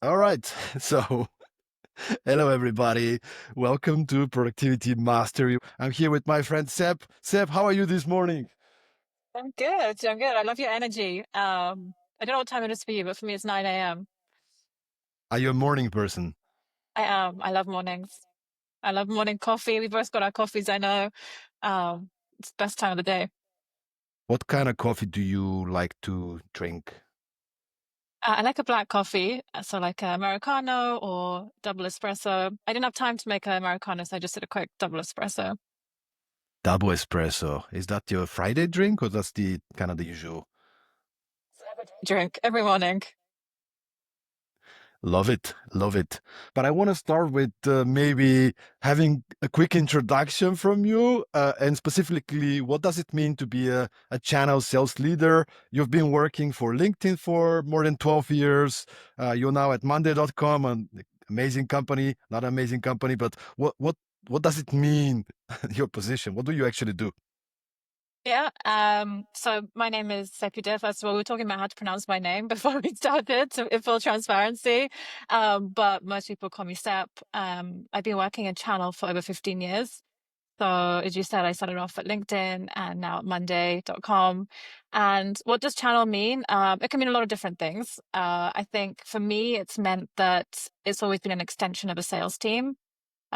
All right. So, hello, everybody. Welcome to Productivity Mastery. I'm here with my friend Seb. Seb, how are you this morning? I'm good. I'm good. I love your energy. I don't know what time it is for you, but for me, it's 9 a.m. Are you a morning person? I am. I love mornings. I love morning coffee. We both got our coffees, I know. It's the best time of the day. What kind of coffee do you like to drink? I like a black coffee, so like a Americano or double espresso. I didn't have time to make an Americano, so I just did a quick double espresso. Double espresso. Is that your Friday drink or that's the kind of the usual? Drink every morning. Love it. Love it. But I want to start with maybe having a quick introduction from you and specifically, what does it mean to be a channel sales leader? You've been working for LinkedIn for more than 12 years. You're now at Monday.com, an amazing company, not an amazing company, but what does it mean, your position? What do you actually do? Yeah. So my name is Sepideh. First of all, we were talking about how to pronounce my name before we started, so in full transparency. But most people call me Sep. I've been working in channel for over 15 years. So as you said, I started off at LinkedIn and now at Monday.com. And what does channel mean? It can mean a lot of different things. I think for me, it's meant that it's always been an extension of a sales team.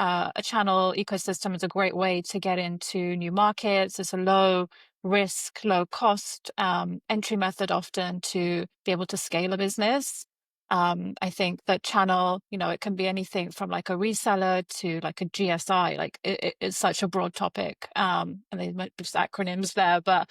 A channel ecosystem is a great way to get into new markets. It's a low risk, low cost entry method often to be able to scale a business. I think that channel, it can be anything from like a reseller to like a GSI. Like it's such a broad topic, and they might be just acronyms there, but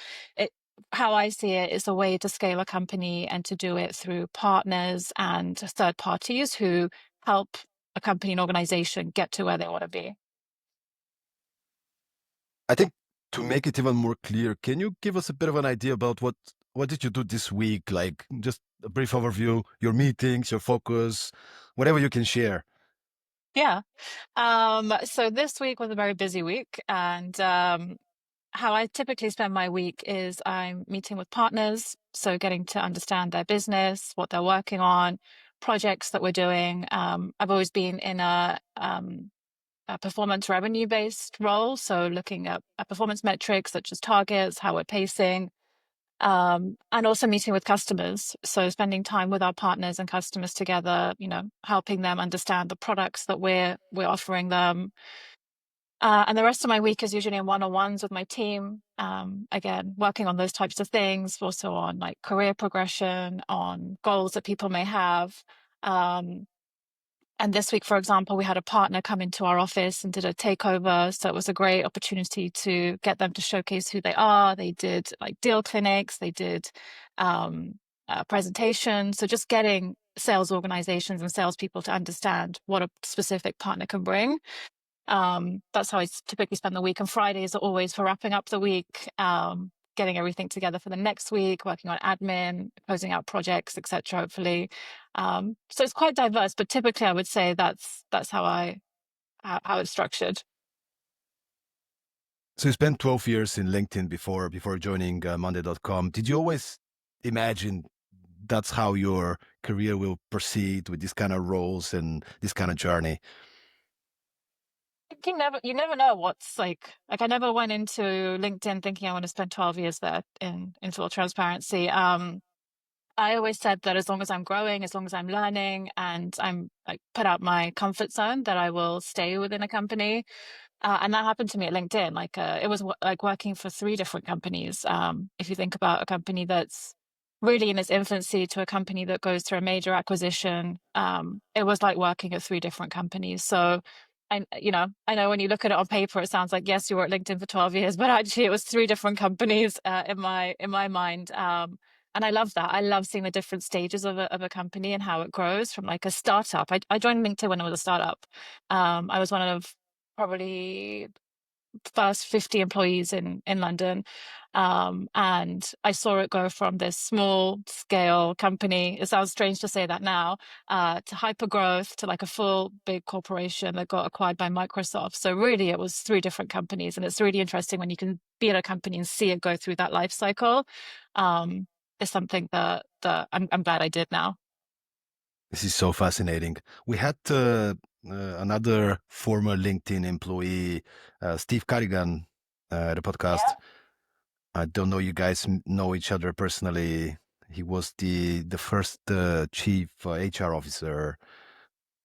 how I see it is a way to scale a company and to do it through partners and third parties who help a company and organization get to where they want to be. I think to make it even more clear, can you give us a bit of an idea about what did you do this week? Like just a brief overview, your meetings, your focus, whatever you can share. Yeah. So this week was a very busy week, and how I typically spend my week is I'm meeting with partners, so getting to understand their business, what they're working on, projects that we're doing. I've always been in a performance revenue based role, so looking at performance metrics such as targets, how we're pacing, and also meeting with customers. So spending time with our partners and customers together, helping them understand the products that we're offering them. And the rest of my week is usually in one-on-ones with my team. Again, working on those types of things, also on like career progression, on goals that people may have. Um, and this week, for example, we had a partner come into our office and did a takeover. So it was a great opportunity to get them to showcase who they are. They did like deal clinics, they did presentations. So just getting sales organizations and salespeople to understand what a specific partner can bring. That's how I typically spend the week. And Fridays are always for wrapping up the week, getting everything together for the next week, working on admin, closing out projects, etc. Hopefully, so it's quite diverse. But typically, I would say that's how it's structured. So you spent 12 years in LinkedIn before joining Monday.com. Did you always imagine that's how your career will proceed with these kind of roles and this kind of journey? You never know what's like I never went into LinkedIn thinking I want to spend 12 years there in full transparency. I always said that as long as I'm growing, as long as I'm learning and I'm like put out my comfort zone, that I will stay within a company. And that happened to me at LinkedIn. Like it was like working for three different companies. If you think about a company that's really in its infancy to a company that goes through a major acquisition, it was like working at three different companies. So I know when you look at it on paper, it sounds like, yes, you were at LinkedIn for 12 years, but actually it was three different companies in my mind. And I love that. I love seeing the different stages of a company and how it grows from like a startup. I joined LinkedIn when it was a startup. I was one of probably first 50 employees in London. And I saw it go from this small scale company. It sounds strange to say that now, to hyper growth to like a full big corporation that got acquired by Microsoft. So really it was three different companies. And it's really interesting when you can be at a company and see it go through that life cycle. It's something that I'm glad I did now. This is so fascinating. We had another former LinkedIn employee, Steve Carrigan, the podcast. Yeah. I don't know you guys know each other personally. He was the first chief HR officer,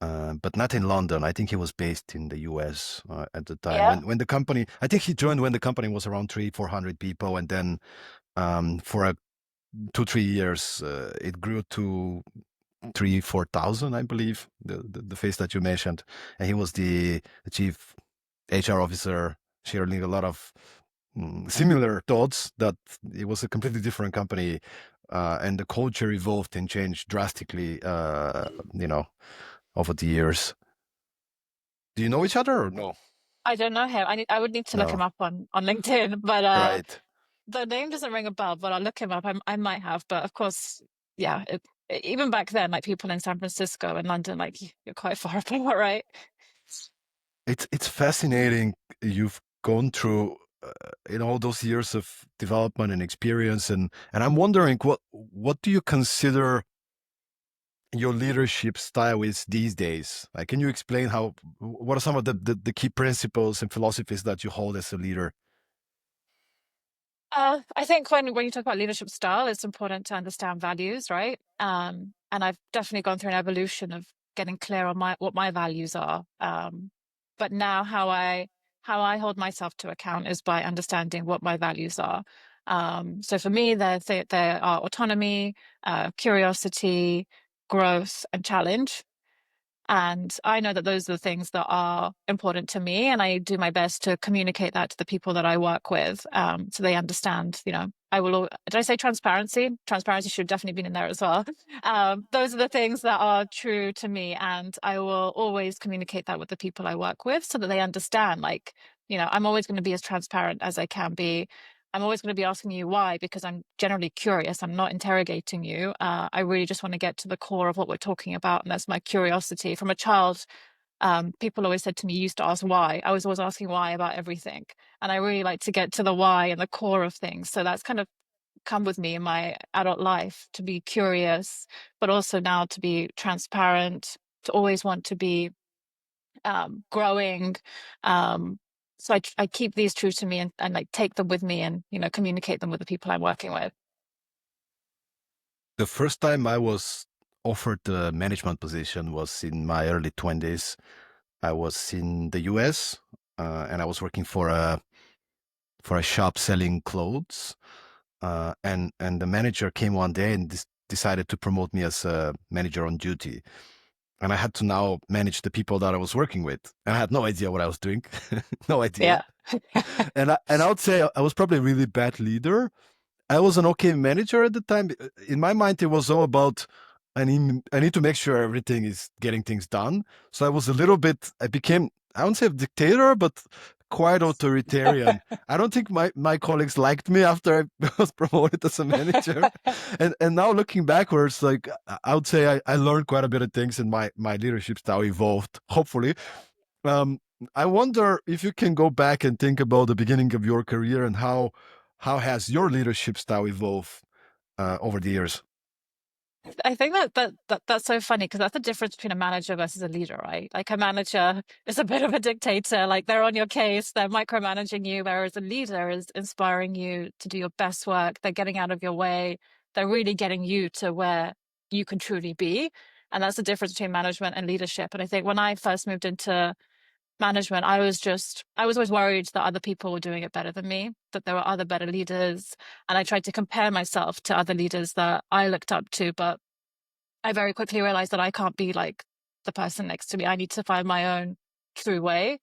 but not in London. I think he was based in the US at the time Yeah. when the company. I think he joined when the company was around 300-400 people, and then for 2-3 years it grew to 3-4 thousand, I believe, the phase that you mentioned, and he was the chief HR officer, sharing a lot of similar thoughts that it was a completely different company, and the culture evolved and changed drastically, over the years. Do you know each other or no? I don't know him. I would need to look him No, up on LinkedIn, but right. the name doesn't ring a bell. But I'll look him up. I might have, but of course, yeah. Even back then, like people in San Francisco and London, like you're quite far apart, right? It's fascinating. You've gone through in all those years of development and experience, and I'm wondering what do you consider your leadership style is these days? Like, can you explain what are some of the key principles and philosophies that you hold as a leader? I think when you talk about leadership style, it's important to understand values, right? And I've definitely gone through an evolution of getting clear on what my values are. But now how I hold myself to account is by understanding what my values are. So for me, there are autonomy, curiosity, growth, and challenge. And I know that those are the things that are important to me. And I do my best to communicate that to the people that I work with, so they understand, did I say transparency? Transparency should definitely be in there as well. Those are the things that are true to me. And I will always communicate that with the people I work with so that they understand, like, I'm always going to be as transparent as I can be. I'm always going to be asking you why, because I'm generally curious. I'm not interrogating you. I really just want to get to the core of what we're talking about. And that's my curiosity. From a child, people always said to me, you used to ask why. I was always asking why about everything. And I really like to get to the why and the core of things. So that's kind of come with me in my adult life, to be curious, but also now to be transparent, to always want to be growing. So I keep these true to me, and like take them with me, and communicate them with the people I'm working with. The first time I was offered a management position was in my early 20s. I was in the US, and I was working for a shop selling clothes. And the manager came one day and decided to promote me as a manager on duty. And I had to now manage the people that I was working with. And I had no idea what I was doing. No idea. Yeah. And I would say I was probably a really bad leader. I was an okay manager at the time. In my mind, it was all about I need to make sure everything is getting things done. So I was a little bit, I became, I won't say a dictator, but quite authoritarian. I don't think my colleagues liked me after I was promoted as a manager. And now looking backwards, like I would say I learned quite a bit of things and my leadership style evolved, hopefully. Um, I wonder if you can go back and think about the beginning of your career and how has your leadership style evolved over the years? I think that's so funny, because that's the difference between a manager versus a leader, right? Like a manager is a bit of a dictator, like they're on your case, they're micromanaging you, whereas a leader is inspiring you to do your best work. They're getting out of your way. They're really getting you to where you can truly be. And that's the difference between management and leadership. And I think when I first moved into management, I was always worried that other people were doing it better than me, that there were other better leaders. And I tried to compare myself to other leaders that I looked up to, but I very quickly realized that I can't be like the person next to me. I need to find my own true way.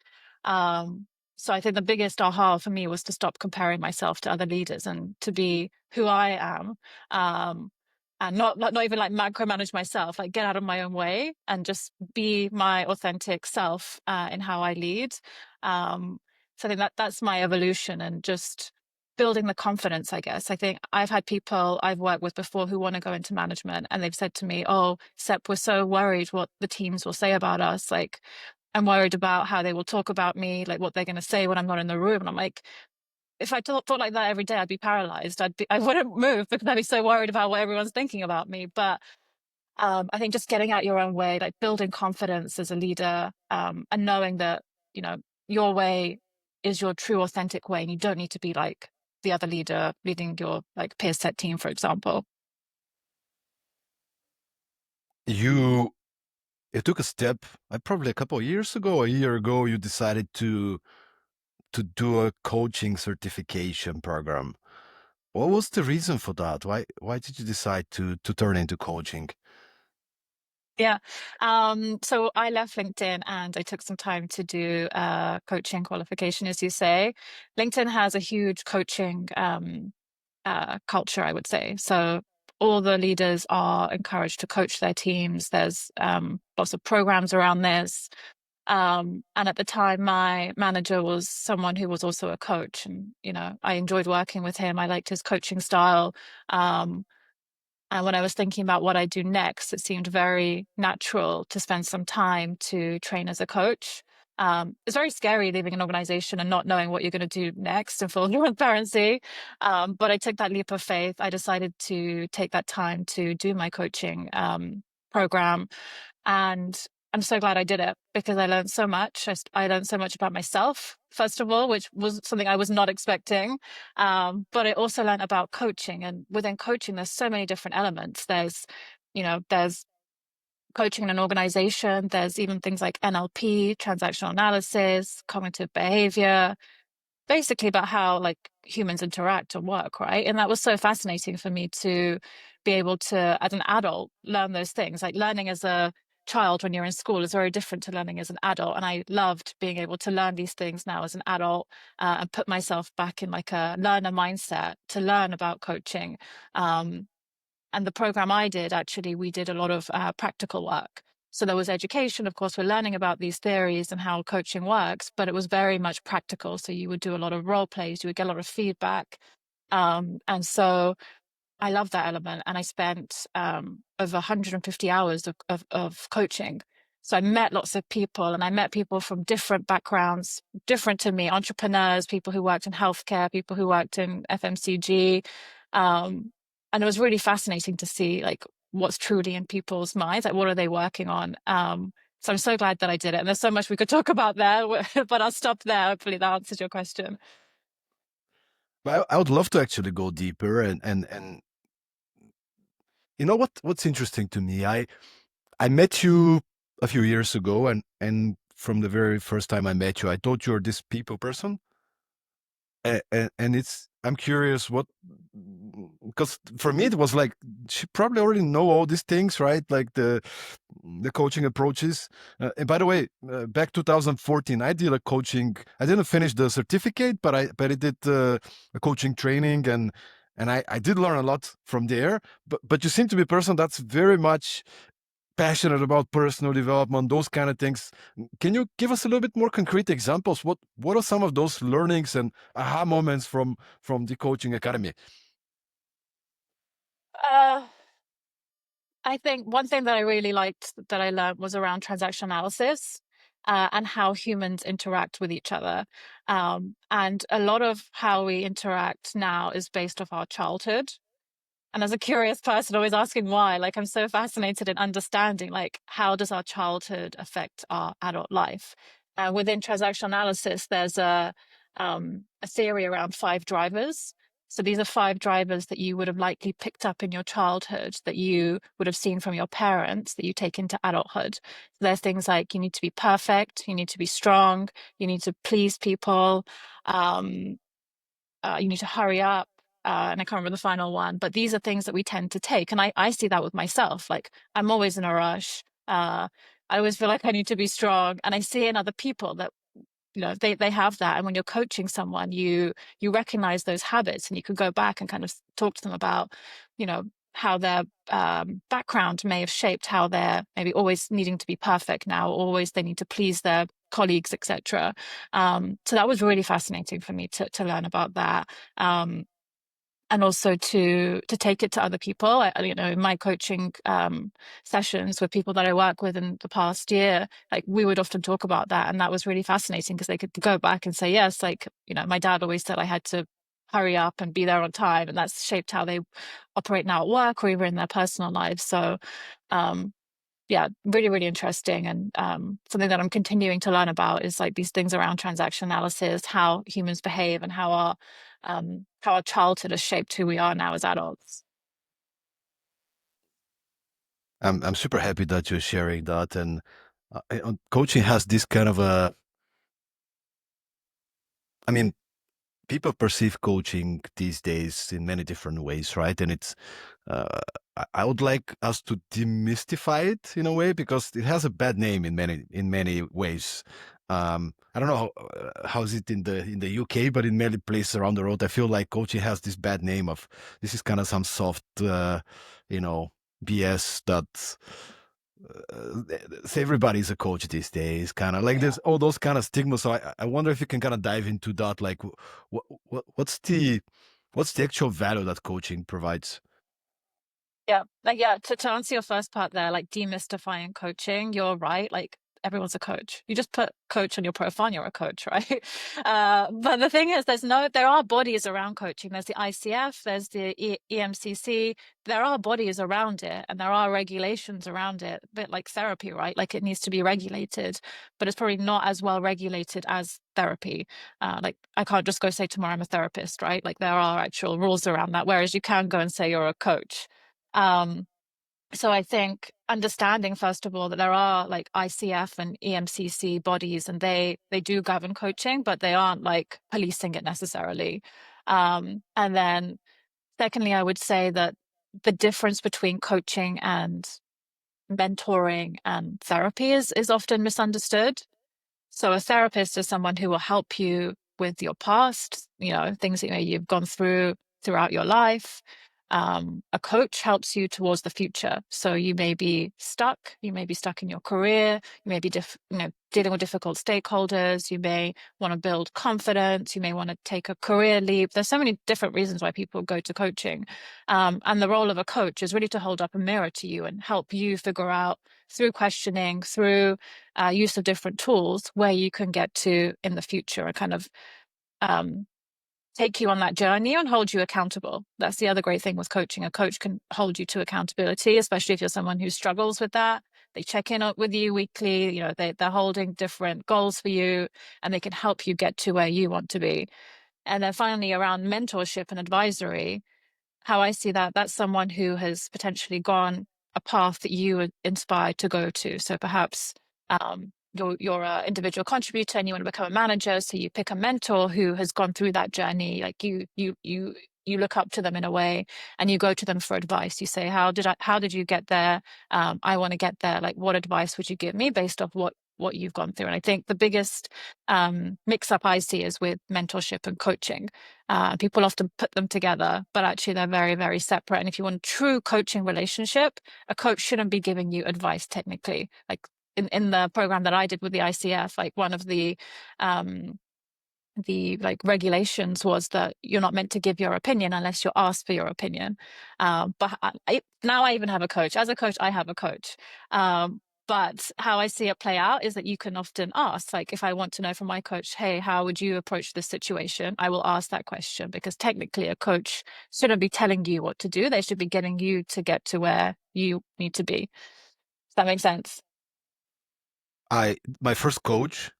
Um, so I think the biggest aha for me was to stop comparing myself to other leaders and to be who I am. Um, and not even like micromanage myself, like get out of my own way and just be my authentic self in how I lead. So I think that's my evolution, and just building the confidence, I guess. I think I've had people I've worked with before who want to go into management, and they've said to me, "Oh, Sep, we're so worried what the teams will say about us. Like, I'm worried about how they will talk about me, like what they're going to say when I'm not in the room." And I'm like, if I thought like that every day, I'd be paralyzed. I wouldn't move, because I'd be so worried about what everyone's thinking about me. But I think just getting out your own way, like building confidence as a leader, and knowing that, you know, your way is your true authentic way, and you don't need to be like the other leader leading your like peer set team, for example. You it took a step, probably a couple of years ago, a year ago, you decided to do a coaching certification program. What was the reason for that? Why did you decide to turn into coaching? Yeah. So I left LinkedIn and I took some time to do coaching qualification, as you say. LinkedIn has a huge coaching culture, I would say. So all the leaders are encouraged to coach their teams. There's lots of programs around this. And at the time, my manager was someone who was also a coach. And, you know, I enjoyed working with him. I liked his coaching style. Um, and when I was thinking about what I do next, it seemed very natural to spend some time to train as a coach. It's very scary leaving an organization and not knowing what you're going to do next in full transparency. But I took that leap of faith. I decided to take that time to do my coaching program. And I'm so glad I did it because I learned so much. I learned so much about myself, first of all, which was something I was not expecting. But I also learned about coaching. And within coaching, there's so many different elements. There's coaching in an organization. There's even things like NLP, transactional analysis, cognitive behavior, basically about how like humans interact and work, right? And that was so fascinating for me to be able to, as an adult, learn those things. Like learning as a child when you're in school is very different to learning as an adult. And I loved being able to learn these things now as an adult, and put myself back in like a learner mindset to learn about coaching. Um, and the program I did, actually, we did a lot of practical work. So there was education, of course, we're learning about these theories and how coaching works, but it was very much practical. So you would do a lot of role plays, you would get a lot of feedback. And so I love that element. And I spent over 150 hours of coaching. So I met lots of people, and I met people from different backgrounds, different to me, entrepreneurs, people who worked in healthcare, people who worked in FMCG. Um, and it was really fascinating to see like what's truly in people's minds, like what are they working on. So I'm so glad that I did it. And there's so much we could talk about there, but I'll stop there. Hopefully that answers your question. But I would love to actually go deeper and you know what's interesting to me? I met you a few years ago, and from the very first time I met you, I thought you're this people person. And it's I'm curious what, because for me it was like she probably already know all these things, right? Like the coaching approaches. And by the way, back 2014, I did a coaching. I didn't finish the certificate, but I did a coaching training, and I did learn a lot from there. But you seem to be a person that's very much passionate about personal development, those kind of things. Can you give us a little bit more concrete examples? What are some of those learnings and aha moments from the coaching academy? Uh, I think one thing that I really liked that I learned was around transaction analysis, and how humans interact with each other. And a lot of how we interact now is based off our childhood. And as a curious person, always asking why, like I'm so fascinated in understanding, like how does our childhood affect our adult life? Within transactional analysis, there's a theory around five drivers. So these are five drivers that you would have likely picked up in your childhood, that you would have seen from your parents, that you take into adulthood. So there's things like you need to be perfect, you need to be strong, you need to please people, um, you need to hurry up. And I can't remember the final one, but these are things that we tend to take. And I see that with myself. Like I'm always in a rush. I always feel like I need to be strong. And I see in other people that, you know, they have that. And when you're coaching someone, you recognize those habits, and you can go back and kind of talk to them about, you know, how their background may have shaped how they're maybe always needing to be perfect now, always they need to please their colleagues, etc. So that was really fascinating for me to learn about that. And also to take it to other people. You know, in my coaching sessions with people that I work with in the past year, like we would often talk about that, and that was really fascinating because they could go back and say, yes, like, you know, my dad always said I had to hurry up and be there on time, and that's shaped how they operate now at work or even in their personal lives. So yeah, really, really interesting. And something that I'm continuing to learn about is like these things around transaction analysis, how humans behave, and how our childhood has shaped who we are now as adults. I'm super happy that you're sharing that. And coaching has this kind of a, I mean, people perceive coaching these days in many different ways, right? And it's, uh, I would like us to demystify it in a way because it has a bad name in many ways. I don't know how's it in the UK, but in many places around the world, I feel like coaching has this bad name of this is kind of some soft, you know, BS that everybody's a coach these days, kind of like there's all those kind of stigmas. So I wonder if you can kind of dive into that, like what's the actual value that coaching provides? Yeah, like yeah, to answer your first part there, like demystifying coaching, you're right. Like everyone's a coach. You just put coach on your profile and you're a coach, right? But the thing is, there are bodies around coaching. There's the ICF, there's the EMCC. There are bodies around it, and there are regulations around it. A bit like therapy, right? Like it needs to be regulated, but it's probably not as well regulated as therapy. Like I can't just go say tomorrow I'm a therapist, right? Like there are actual rules around that. Whereas you can go and say you're a coach. Um, so I think understanding, first of all, that there are like ICF and EMCC bodies, and they do govern coaching, but they aren't like policing it necessarily. And then secondly, I would say that the difference between coaching and mentoring and therapy is often misunderstood. So a therapist is someone who will help you with your past, things that you've gone through throughout your life. A coach helps you towards the future. So you may be stuck. You may be stuck in your career. You may be dealing with difficult stakeholders. You may want to build confidence. You may want to take a career leap. There's so many different reasons why people go to coaching. And the role of a coach is really to hold up a mirror to you and help you figure out through questioning, through use of different tools, where you can get to in the future and kind of um, take you on that journey and hold you accountable. That's the other great thing with coaching. A coach can hold you to accountability, especially if you're someone who struggles with that. They check in with you weekly. They're holding different goals for you, and they can help you get to where you want to be. And then finally, around mentorship and advisory, how I see that, that's someone who has potentially gone a path that you were inspired to go to. So perhaps you're an individual contributor and you want to become a manager, so you pick a mentor who has gone through that journey. Like you look up to them in a way, and you go to them for advice. You say, how did you get there? I want to get there. Like, what advice would you give me based off what you've gone through? And I think the biggest mix up I see is with mentorship and coaching. People often put them together, but actually they're very, very separate. And if you want a true coaching relationship, a coach shouldn't be giving you advice technically. Like in the program that I did with the ICF, like one of the like regulations was that you're not meant to give your opinion unless you're asked for your opinion. But now I even have a coach. As a coach, I have a coach. But how I see it play out is that you can often ask, like, if I want to know from my coach, hey, how would you approach this situation? I will ask that question, because technically a coach shouldn't be telling you what to do. They should be getting you to get to where you need to be. Does that make sense? My first coach,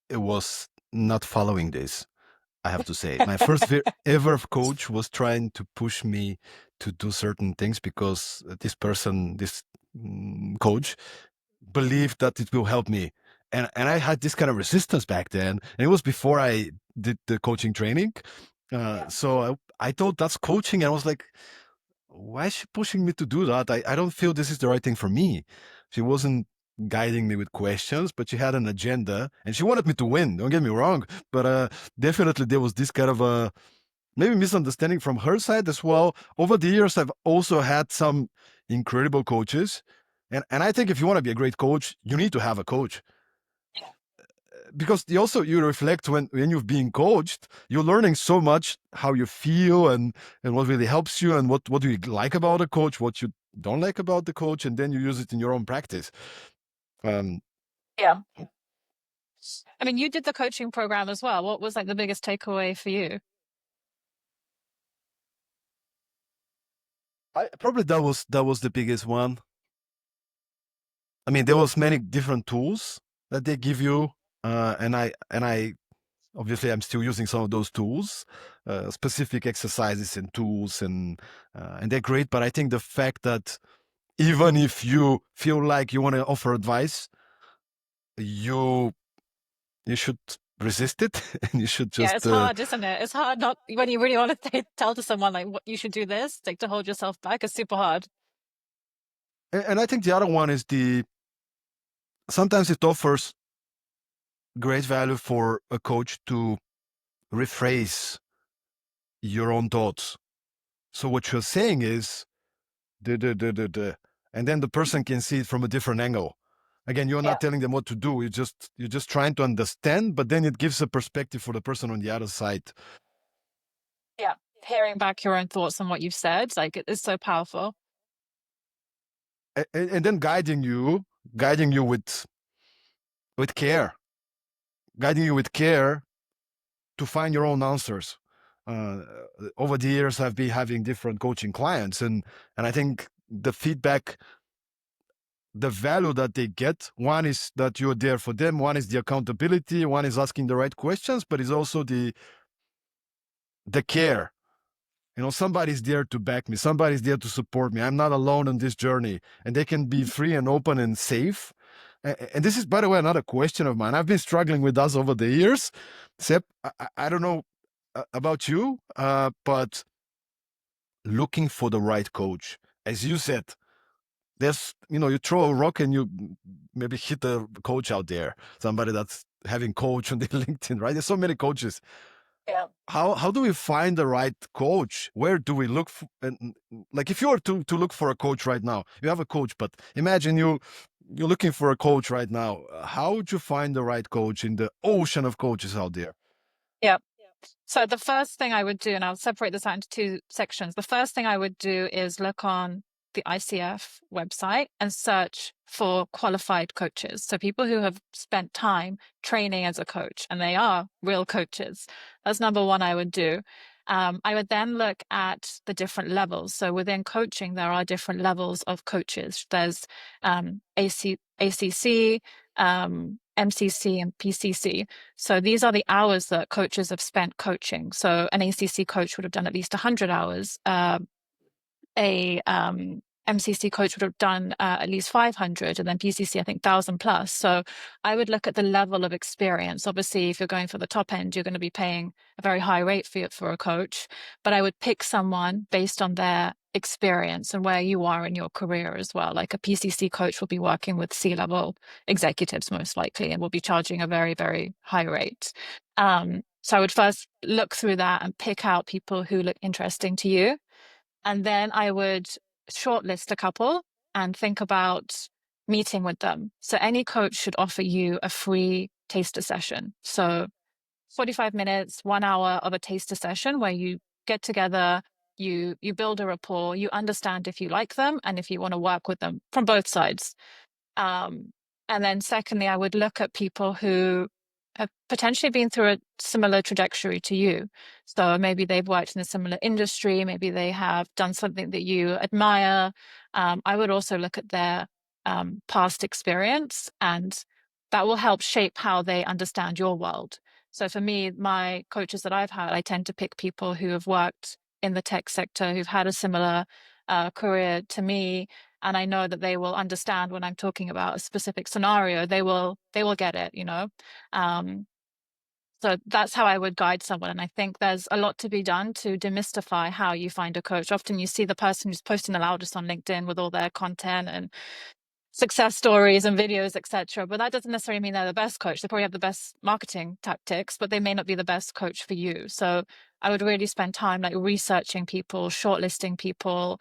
it was not following this. I have to say, my first ever coach was trying to push me to do certain things because this coach, believed that it will help me. And I had this kind of resistance back then. And it was before I did the coaching training. So I thought that's coaching. And I was like, why is she pushing me to do that? I don't feel this is the right thing for me. She wasn't guiding me with questions, but she had an agenda and she wanted me to win. Don't get me wrong. But definitely there was this kind of a maybe misunderstanding from her side as well. Over the years, I've also had some incredible coaches. And I think if you want to be a great coach, you need to have a coach because you reflect when you're being coached, you're learning so much how you feel and what really helps you and what do you like about a coach, what you don't like about the coach, and then you use it in your own practice. Um, Yeah. I mean, you did the coaching program as well. What was like the biggest takeaway for you? Probably that was the biggest one. I mean, there was many different tools that they give you, and I obviously I'm still using some of those tools, specific exercises and tools, and they're great. But I think the fact that even if you feel like you want to offer advice, you you should resist it, and you should Yeah, just it's hard, isn't it? It's hard not when you really want to tell to someone like what you should do this, like to hold yourself back is super hard. and I think the other one is the sometimes it offers great value for a coach to rephrase your own thoughts. So what you're saying is the, and then the person can see it from a different angle. Again, you're Yeah, not telling them what to do. You're just trying to understand, but then it gives a perspective for the person on the other side. yeah. Hearing back your own thoughts on what you've said, like it is so powerful. And then guiding you with care, guiding you with care to find your own answers. Uh, Over the years, I've been having different coaching clients, and I think the feedback, the value that they get, one is that you're there for them, one is the accountability, one is asking the right questions, but it's also the care. Somebody's there to back me, somebody's there to support me. I'm not alone on this journey, and they can be free and open and safe. And this is, by the way, another question of mine. I've been struggling with us over the years. Sep, I don't know about you, but looking for the right coach, as you said, you throw a rock and you maybe hit a coach out there, somebody that's having coach on their LinkedIn, right? There's so many coaches. Yeah. How do we find the right coach? Where do we look for, and like if you were to look for a coach right now, you have a coach, but imagine you're looking for a coach right now. How would you find the right coach in the ocean of coaches out there? Yeah. So the first thing I would do, and I'll separate this out into two sections. The first thing I would do is look on the ICF website and search for qualified coaches. So people who have spent time training as a coach and they are real coaches. That's number one I would do. I would then look at the different levels. So within coaching, there are different levels of coaches. There's ACC, MCC, and PCC. So these are the hours that coaches have spent coaching. So an ACC coach would have done at least 100 hours. A MCC coach would have done at least 500, and then PCC, I think, 1,000 plus. So I would look at the level of experience. Obviously, if you're going for the top end, you're going to be paying a very high rate for a coach. But I would pick someone based on their experience and where you are in your career as well. Like a PCC coach will be working with C-level executives most likely and will be charging a very, very high rate. So I would first look through that and pick out people who look interesting to you. And then I would shortlist a couple and think about meeting with them. So any coach should offer you a free taster session. So 45 minutes, 1 hour of a taster session where you get together, you build a rapport, you understand if you like them and if you want to work with them from both sides. And then secondly, I would look at people who have potentially been through a similar trajectory to you. So maybe they've worked in a similar industry, maybe they have done something that you admire. I would also look at their past experience, and that will help shape how they understand your world. So for me, my coaches that I've had, I tend to pick people who have worked in the tech sector, who've had a similar career to me, and I know that they will understand when I'm talking about a specific scenario. They will get it, you know. Um, so that's how I would guide someone. And I think there's a lot to be done to demystify how you find a coach. Often you see the person who's posting the loudest on LinkedIn with all their content and success stories and videos, etc. But that doesn't necessarily mean they're the best coach. They probably have the best marketing tactics, but they may not be the best coach for you. So I would really spend time like researching people, shortlisting people,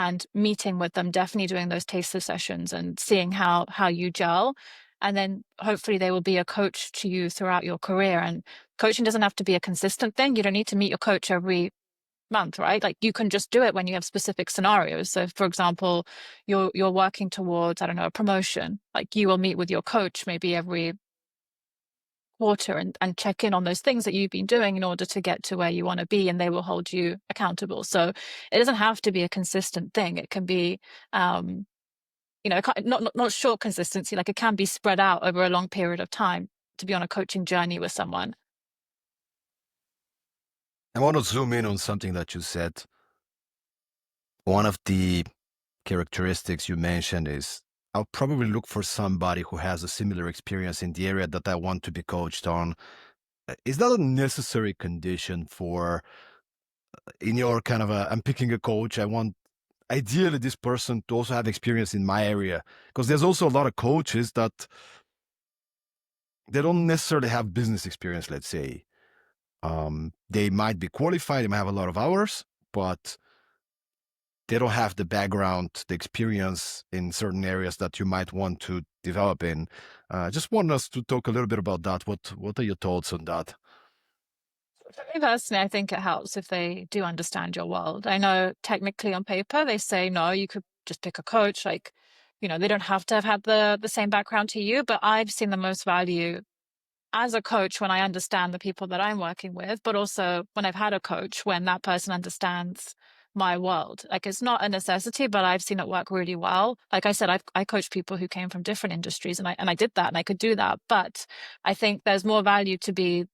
and meeting with them, definitely doing those taster sessions and seeing how you gel. And then hopefully they will be a coach to you throughout your career. And coaching doesn't have to be a consistent thing. You don't need to meet your coach every month, right? Like you can just do it when you have specific scenarios. So for example, you're working towards, I don't know, a promotion. Like you will meet with your coach maybe every quarter and check in on those things that you've been doing in order to get to where you want to be, and they will hold you accountable. So it doesn't have to be a consistent thing. It can be, not short consistency. Like, it can be spread out over a long period of time to be on a coaching journey with someone. I want to zoom in on something that you said. One of the characteristics you mentioned is I'll probably look for somebody who has a similar experience in the area that I want to be coached on. Is that a necessary condition for, in your kind of I'm picking a coach, I want ideally this person to also have experience in my area? Because there's also a lot of coaches that they don't necessarily have business experience, let's say. They might be qualified, they might have a lot of hours, but they don't have the background, the experience in certain areas that you might want to develop in. Just want us to talk a little bit about that. What are your thoughts on that? For me personally, I think it helps if they do understand your world. I know technically on paper they say no, you could just pick a coach. Like, they don't have to have had the same background to you, but I've seen the most value as a coach when I understand the people that I'm working with, but also when I've had a coach, when that person understands my world. Like, it's not a necessity, but I've seen it work really well. Like I said, I coached people who came from different industries, and I did that, and I could do that. But I think there's more value to be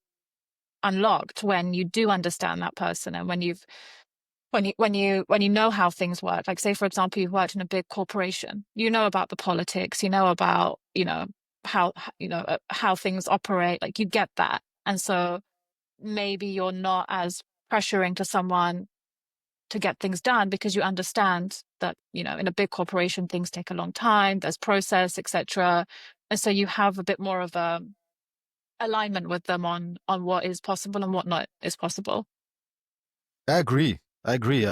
unlocked when you do understand that person, and when you know how things work. Like, say for example, you've worked in a big corporation, you know about the politics, you know about how things operate. Like, you get that, and so maybe you're not as pressuring to someone to get things done because you understand that in a big corporation things take a long time, there's process, etc. And so you have a bit more of a alignment with them on what is possible and what not is possible. I agree. I agree.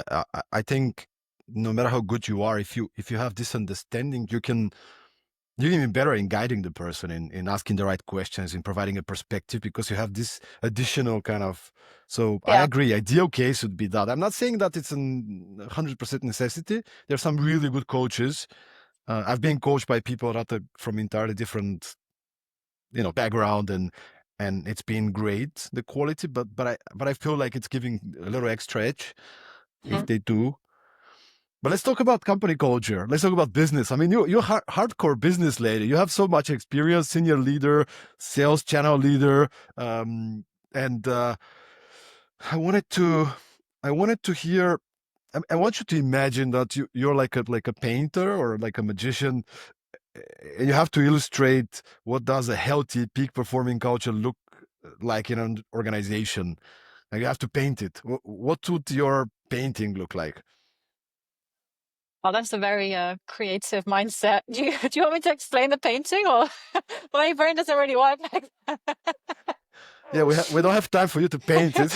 I think no matter how good you are, if you have this understanding, you're even better in guiding the person, in asking the right questions, in providing a perspective, because you have this additional kind of. So I Yeah. agree. Ideal case would be that. I'm not saying that it's a 100% necessity. There's some really good coaches. I've been coached by people that are from entirely different, background, and it's been great, the quality. But I feel like it's giving a little extra edge if Mhm. they do. But let's talk about company culture. Let's talk about business. I mean, you're hardcore business lady. You have so much experience, senior leader, sales channel leader, and I wanted to, I wanted to hear. I want you to imagine that you're like a painter or like a magician, and you have to illustrate what does a healthy peak performing culture look like in an organization. And you have to paint it. What would your painting look like? Oh, that's a very creative mindset. Do you want me to explain the painting, or my brain doesn't really work like that? Yeah, we don't have time for you to paint it.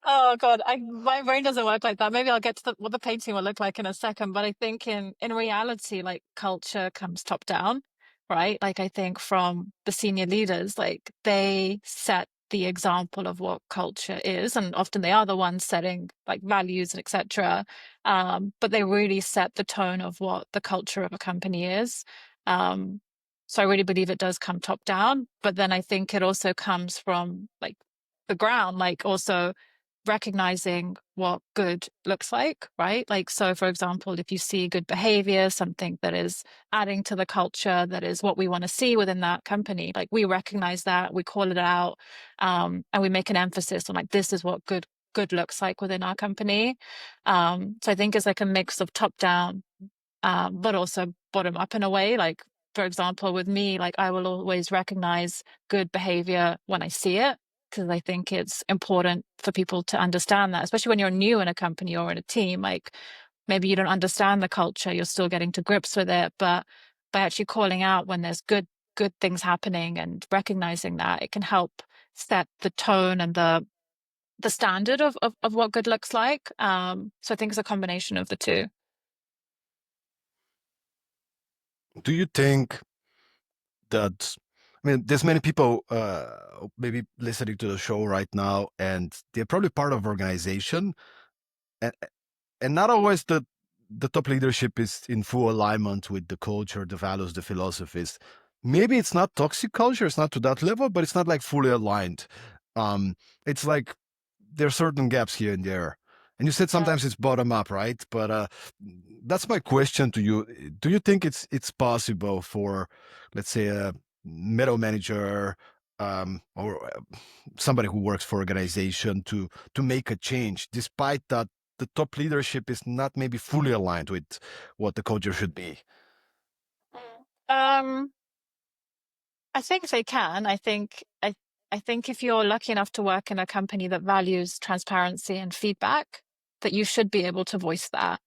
Oh God, my brain doesn't work like that. Maybe I'll get to what the painting will look like in a second. But I think in reality, like, culture comes top down, right? Like, I think from the senior leaders, like, they set the example of what culture is, and often they are the ones setting like values and etc. But they really set the tone of what the culture of a company is. Um, so I really believe it does come top down, but then I think it also comes from like the ground, like also recognizing what good looks like, right? Like, so for example, if you see good behavior, something that is adding to the culture, that is what we want to see within that company, like, we recognize that, we call it out, and we make an emphasis on, like, this is what good looks like within our company. So I think it's like a mix of top down, but also bottom up in a way. Like, for example, with me, like, I will always recognize good behavior when I see it, because I think it's important for people to understand that, especially when you're new in a company or in a team. Like, maybe you don't understand the culture, you're still getting to grips with it, but by actually calling out when there's good things happening and recognizing that, it can help set the tone and the standard of what good looks like. So I think it's a combination of the two. Do you think that, I mean, there's many people maybe listening to the show right now, and they're probably part of organization, and not always the top leadership is in full alignment with the culture, the values, the philosophies. maybe it's not toxic culture, it's not to that level, but it's not like fully aligned. It's like there are certain gaps here and there. And you said sometimes it's bottom up, right? But that's my question to you. Do you think it's possible for, let's say, a middle manager, or somebody who works for organization to make a change, despite that the top leadership is not maybe fully aligned with what the culture should be? Um, I think they can. I think if you're lucky enough to work in a company that values transparency and feedback, that you should be able to voice that,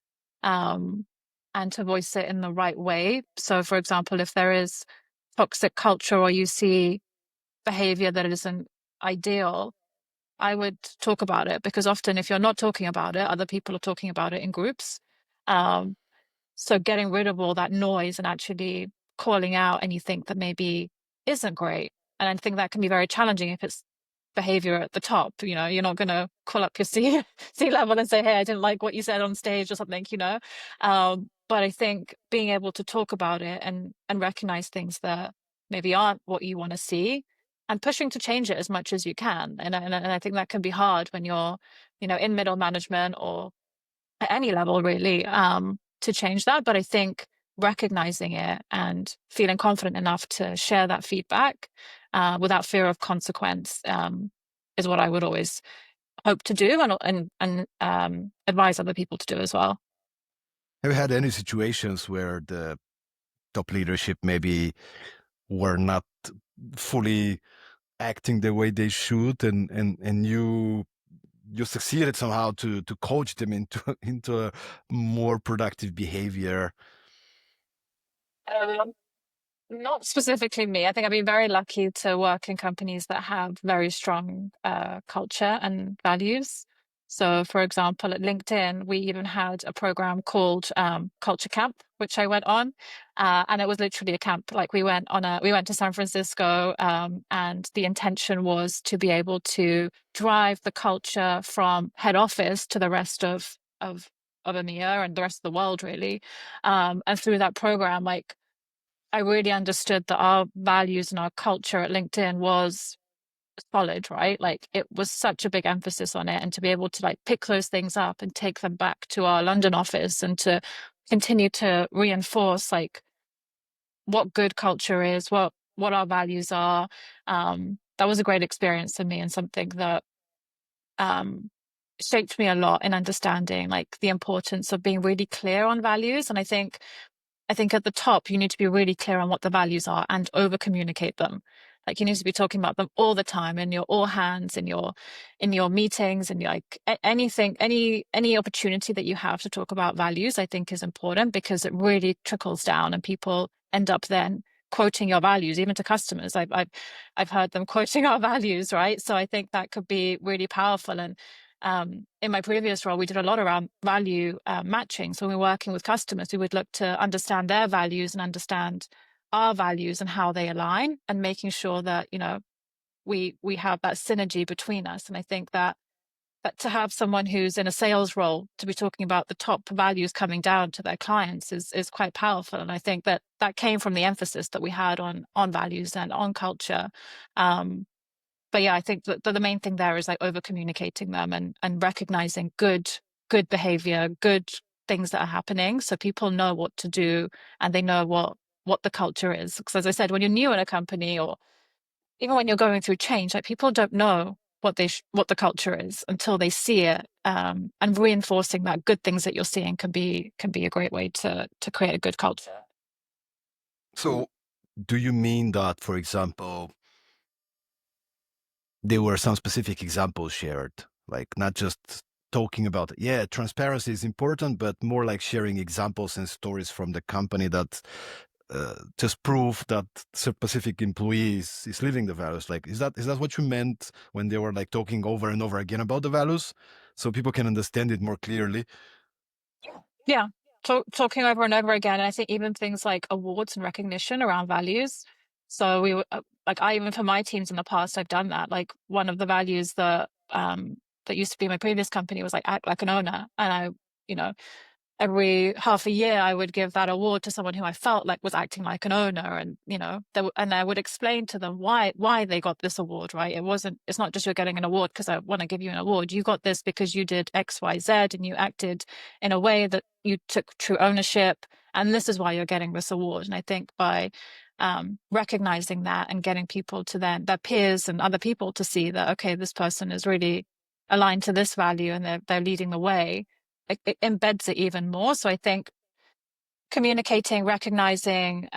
um, and to voice it in the right way. So, for example, if there is toxic culture or you see behavior that isn't ideal, I would talk about it, because often if you're not talking about it, other people are talking about it in groups. Um, so getting rid of all that noise and actually calling out anything that maybe isn't great. And I think that can be very challenging if it's behavior at the top. You know, you're not going to call up your C level and say, "Hey, I didn't like what you said on stage" or something. You know, but I think being able to talk about it and recognize things that maybe aren't what you want to see, and pushing to change it as much as you can. And I think that can be hard when you're, you know, in middle management or at any level really, to change that. But I think recognizing it and feeling confident enough to share that feedback, without fear of consequence, is what I would always hope to do, and advise other people to do as well. Have you had any situations where the top leadership maybe were not fully acting the way they should, and you succeeded somehow to coach them into into a more productive behavior? Um, Not specifically me. I think I've been very lucky to work in companies that have very strong culture and values. So, for example, at LinkedIn, we even had a program called Culture Camp, which I went on, and it was literally a camp. Like we went to San Francisco, and the intention was to be able to drive the culture from head office to the rest of EMEA and the rest of the world, really. And through that program, like, I really understood that our values and our culture at LinkedIn was solid, right? Like, it was such a big emphasis on it. And to be able to like pick those things up and take them back to our London office and to continue to reinforce like what good culture is, what our values are. That was a great experience for me, and something that um shaped me a lot in understanding like the importance of being really clear on values. And I think at the top, you need to be really clear on what the values are and over communicate them. Like, you need to be talking about them all the time in your all hands, in your meetings, and like anything, any opportunity that you have to talk about values, I think is important, because it really trickles down and people end up then quoting your values, even to customers. I've heard them quoting our values, right? So I think that could be really powerful. And in my previous role, we did a lot around value matching. So when we're working with customers, we would look to understand their values and understand our values and how they align, and making sure that, you know, we have that synergy between us. And I think that to have someone who's in a sales role to be talking about the top values coming down to their clients is quite powerful. And I think that that came from the emphasis that we had on values and on culture. Um, but yeah, I think that the main thing there is like over communicating them, and recognizing good behavior, good things that are happening, so people know what to do and they know what the culture is. Because as I said, when you're new in a company, or even when you're going through change, like, people don't know what the culture is until they see it. And reinforcing that good things that you're seeing can be a great way to create a good culture. So do you mean that, for example, there were some specific examples shared, like not just talking about, yeah, transparency is important, but more like sharing examples and stories from the company that just prove that specific employees is living the values? Like, is that what you meant when they were like talking over and over again about the values, so people can understand it more clearly? Yeah, talking over and over again. And I think even things like awards and recognition around values. So we were like, I even for my teams in the past, I've done that. Like, one of the values that used to be in my previous company was like, act like an owner. And I, you know, every half a year I would give that award to someone who I felt like was acting like an owner, and and I would explain to them why they got this award, right? It's not just you're getting an award because I want to give you an award. You got this because you did XYZ and you acted in a way that you took true ownership, and this is why you're getting this award. And I think by recognizing that and getting people to then their peers and other people to see that, okay, this person is really aligned to this value and they're leading the way, it embeds it even more. So I think communicating, recognizing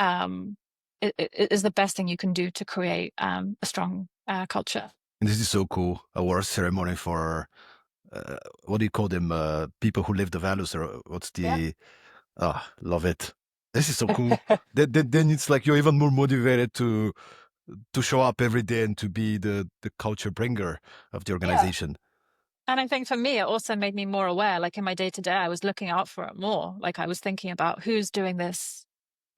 is the best thing you can do to create a strong culture. And this is so cool. Award ceremony for what do you call them? People who live the values, or what's Yeah. the? Ah, love it. This is so cool. Then it's like you're even more motivated to show up every day and to be the culture bringer of the Yeah. organization. And I think for me, it also made me more aware. Like in my day to day, I was looking out for it more. Like I was thinking about who's doing this,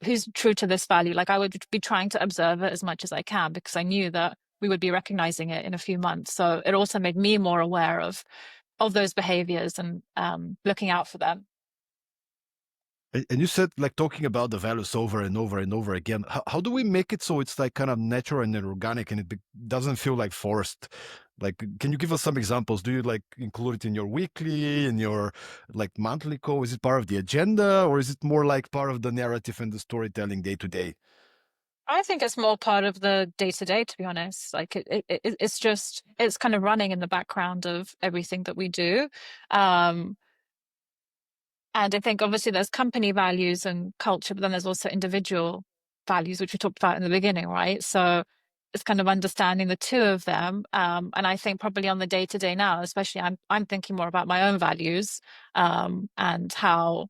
who's true to this value. Like I would be trying to observe it as much as I can because I knew that we would be recognizing it in a few months. So it also made me more aware of those behaviors and looking out for them. And you said like talking about the values over and over and over again. How do we make it so it's like kind of natural and organic and it doesn't feel like forced? Like, can you give us some examples? Do you like include it in your weekly, in your like monthly call? Is it part of the agenda, or is it more like part of the narrative and the storytelling day to day? I think it's more part of the day to day, to be honest. Like it's kind of running in the background of everything that we do. Um, And I think obviously there's company values and culture, but then there's also individual values, which we talked about in the beginning, right? So it's kind of understanding the two of them. And I think probably on the day to day now, especially I'm thinking more about my own values, and how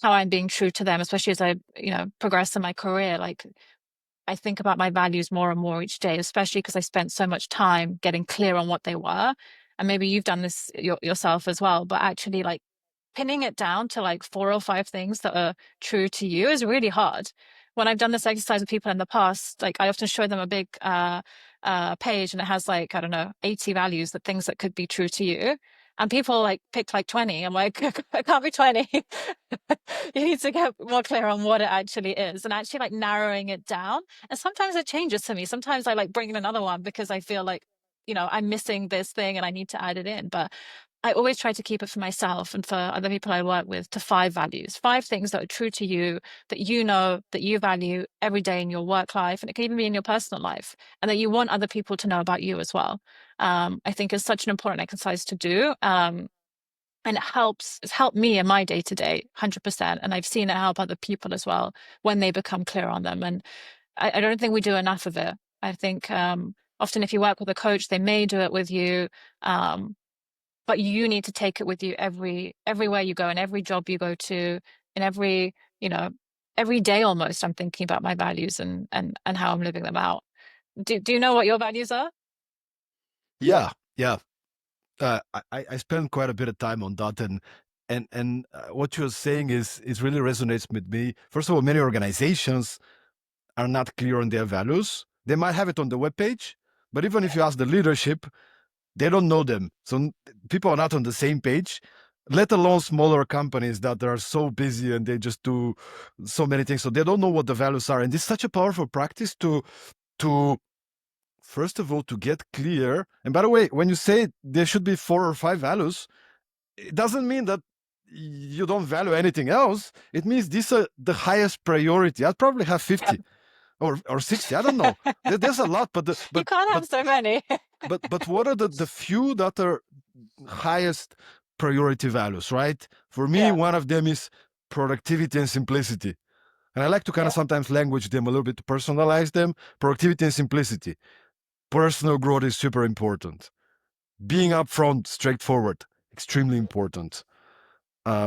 I'm being true to them, especially as I, progress in my career. Like I think about my values more and more each day, especially because I spent so much time getting clear on what they were. And maybe you've done this yourself as well, but actually like pinning it down to like 4 or 5 things that are true to you is really hard. When I've done this exercise with people in the past, like I often show them a big page and it has like, I don't know, 80 values, that things that could be true to you. And people like picked like 20. I'm like, it can't be 20. You need to get more clear on what it actually is and actually like narrowing it down. And sometimes it changes to me. Sometimes I like bring in another one because I feel like, I'm missing this thing and I need to add it in. But I always try to keep it for myself and for other people I work with to 5 values, 5 things that are true to you, that you know, that you value every day in your work life. And it can even be in your personal life, and that you want other people to know about you as well. I think is such an important exercise to do. And it's helped me in my day to day 100%. And I've seen it help other people as well when they become clear on them. And I don't think we do enough of it. I think often if you work with a coach, they may do it with you. But you need to take it with you everywhere you go, in every job you go to, in every day almost. I'm thinking about my values and how I'm living them out. Do you know what your values are? Yeah, yeah. I spend quite a bit of time on that, and what you're saying is really resonates with me. First of all, many organizations are not clear on their values. They might have it on the webpage, but even if you ask the leadership, they don't know them. So people are not on the same page, let alone smaller companies that are so busy and they just do so many things. So they don't know what the values are. And it's such a powerful practice to first of all, to get clear. And by the way, when you say there should be 4 or 5 values, it doesn't mean that you don't value anything else. It means these are the highest priority. I'd probably have 50 or 60. I don't know. There's a lot, but You can't have so many. but what are the few that are highest priority values, right? For me, Yeah. one of them is productivity and simplicity. And I like to kind of Yeah. sometimes language them a little bit to personalize them. Productivity and simplicity. Personal growth is super important. Being upfront, straightforward, extremely important.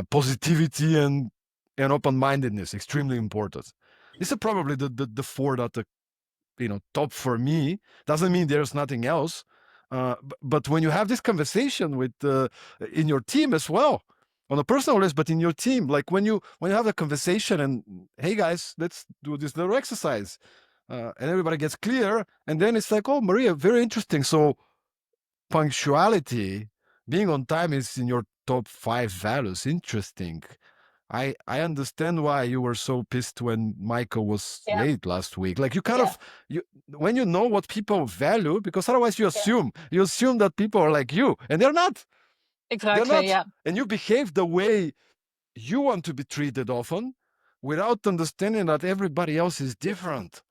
Positivity and open-mindedness, extremely important. These are probably the 4 that are top for me. Doesn't mean there's nothing else. But when you have this conversation with in your team as well, on a personal list, but in your team, like when you have a conversation and hey guys, let's do this little exercise, and everybody gets clear, and then it's like, oh Maria, very interesting. So punctuality, being on time is in your top 5 values. Interesting. I understand why you were so pissed when Michael was Yeah. late last week. Like you kind Yeah. of when you know what people value, because otherwise you assume that people are like you, and they're not. They're Exactly. not. Yeah. And you behave the way you want to be treated often without understanding that everybody else is different.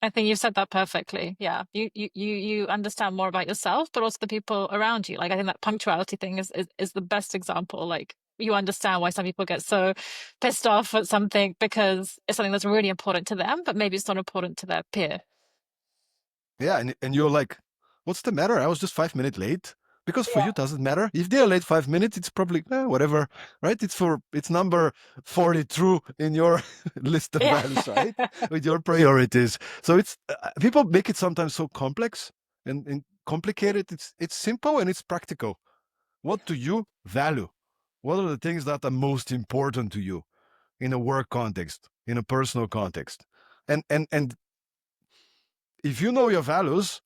I think you said that perfectly. Yeah. You understand more about yourself, but also the people around you. Like I think that punctuality thing is the best example. Like you understand why some people get so pissed off at something because it's something that's really important to them, but maybe it's not important to their peer. Yeah, and you're like, what's the matter? I was just 5 minutes late. Because for you Yeah. it doesn't matter. If they're late 5 minutes, it's probably whatever, right? It's number 42 in your list of Yeah. values, right? With your priorities. So it's people make it sometimes so complex and complicated. It's simple and it's practical. What do you value? What are the things that are most important to you in a work context, in a personal context? And if you know your values,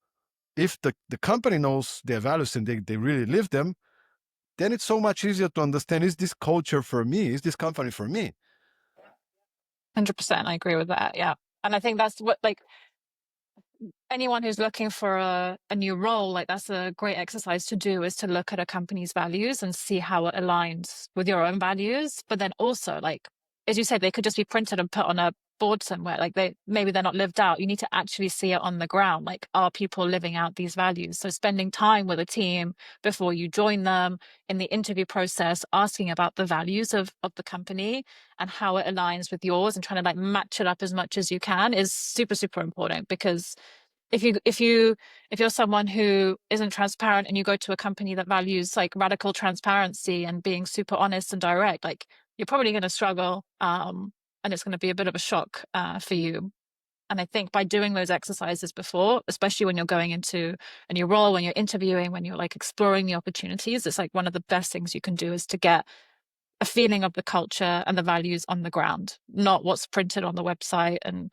if the company knows their values and they really live them, then it's so much easier to understand, is this culture for me? Is this company for me? 100%. I agree with that. Yeah. And I think that's what, like, anyone who's looking for a new role, like that's a great exercise to do, is to look at a company's values and see how it aligns with your own values. But then also, like, as you said, they could just be printed and put on a board somewhere. Like maybe they're not lived out. You need to actually see it on the ground. Like, are people living out these values? So spending time with a team before you join them in the interview process, asking about the values of the company and how it aligns with yours and trying to like match it up as much as you can is super, super important. Because if you're someone who isn't transparent and you go to a company that values like radical transparency and being super honest and direct, like you're probably going to struggle, and it's going to be a bit of a shock for you. And I think by doing those exercises before, especially when you're going into a new role, when you're interviewing, when you're like exploring the opportunities, it's like one of the best things you can do is to get a feeling of the culture and the values on the ground, not what's printed on the website and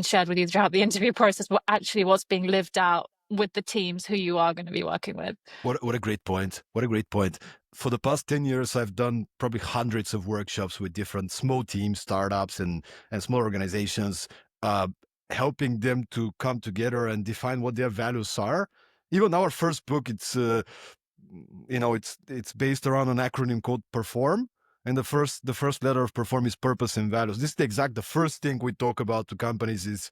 shared with you throughout the interview process, but actually what's being lived out with the teams who you are going to be working with. What a great point. What a great point. For the past 10 years, I've done probably hundreds of workshops with different small teams, startups, and small organizations, uh, helping them to come together and define what their values are. Even our first book, it's based around an acronym called PERFORM. And the first letter of perform is purpose and values. This is the first thing we talk about to companies is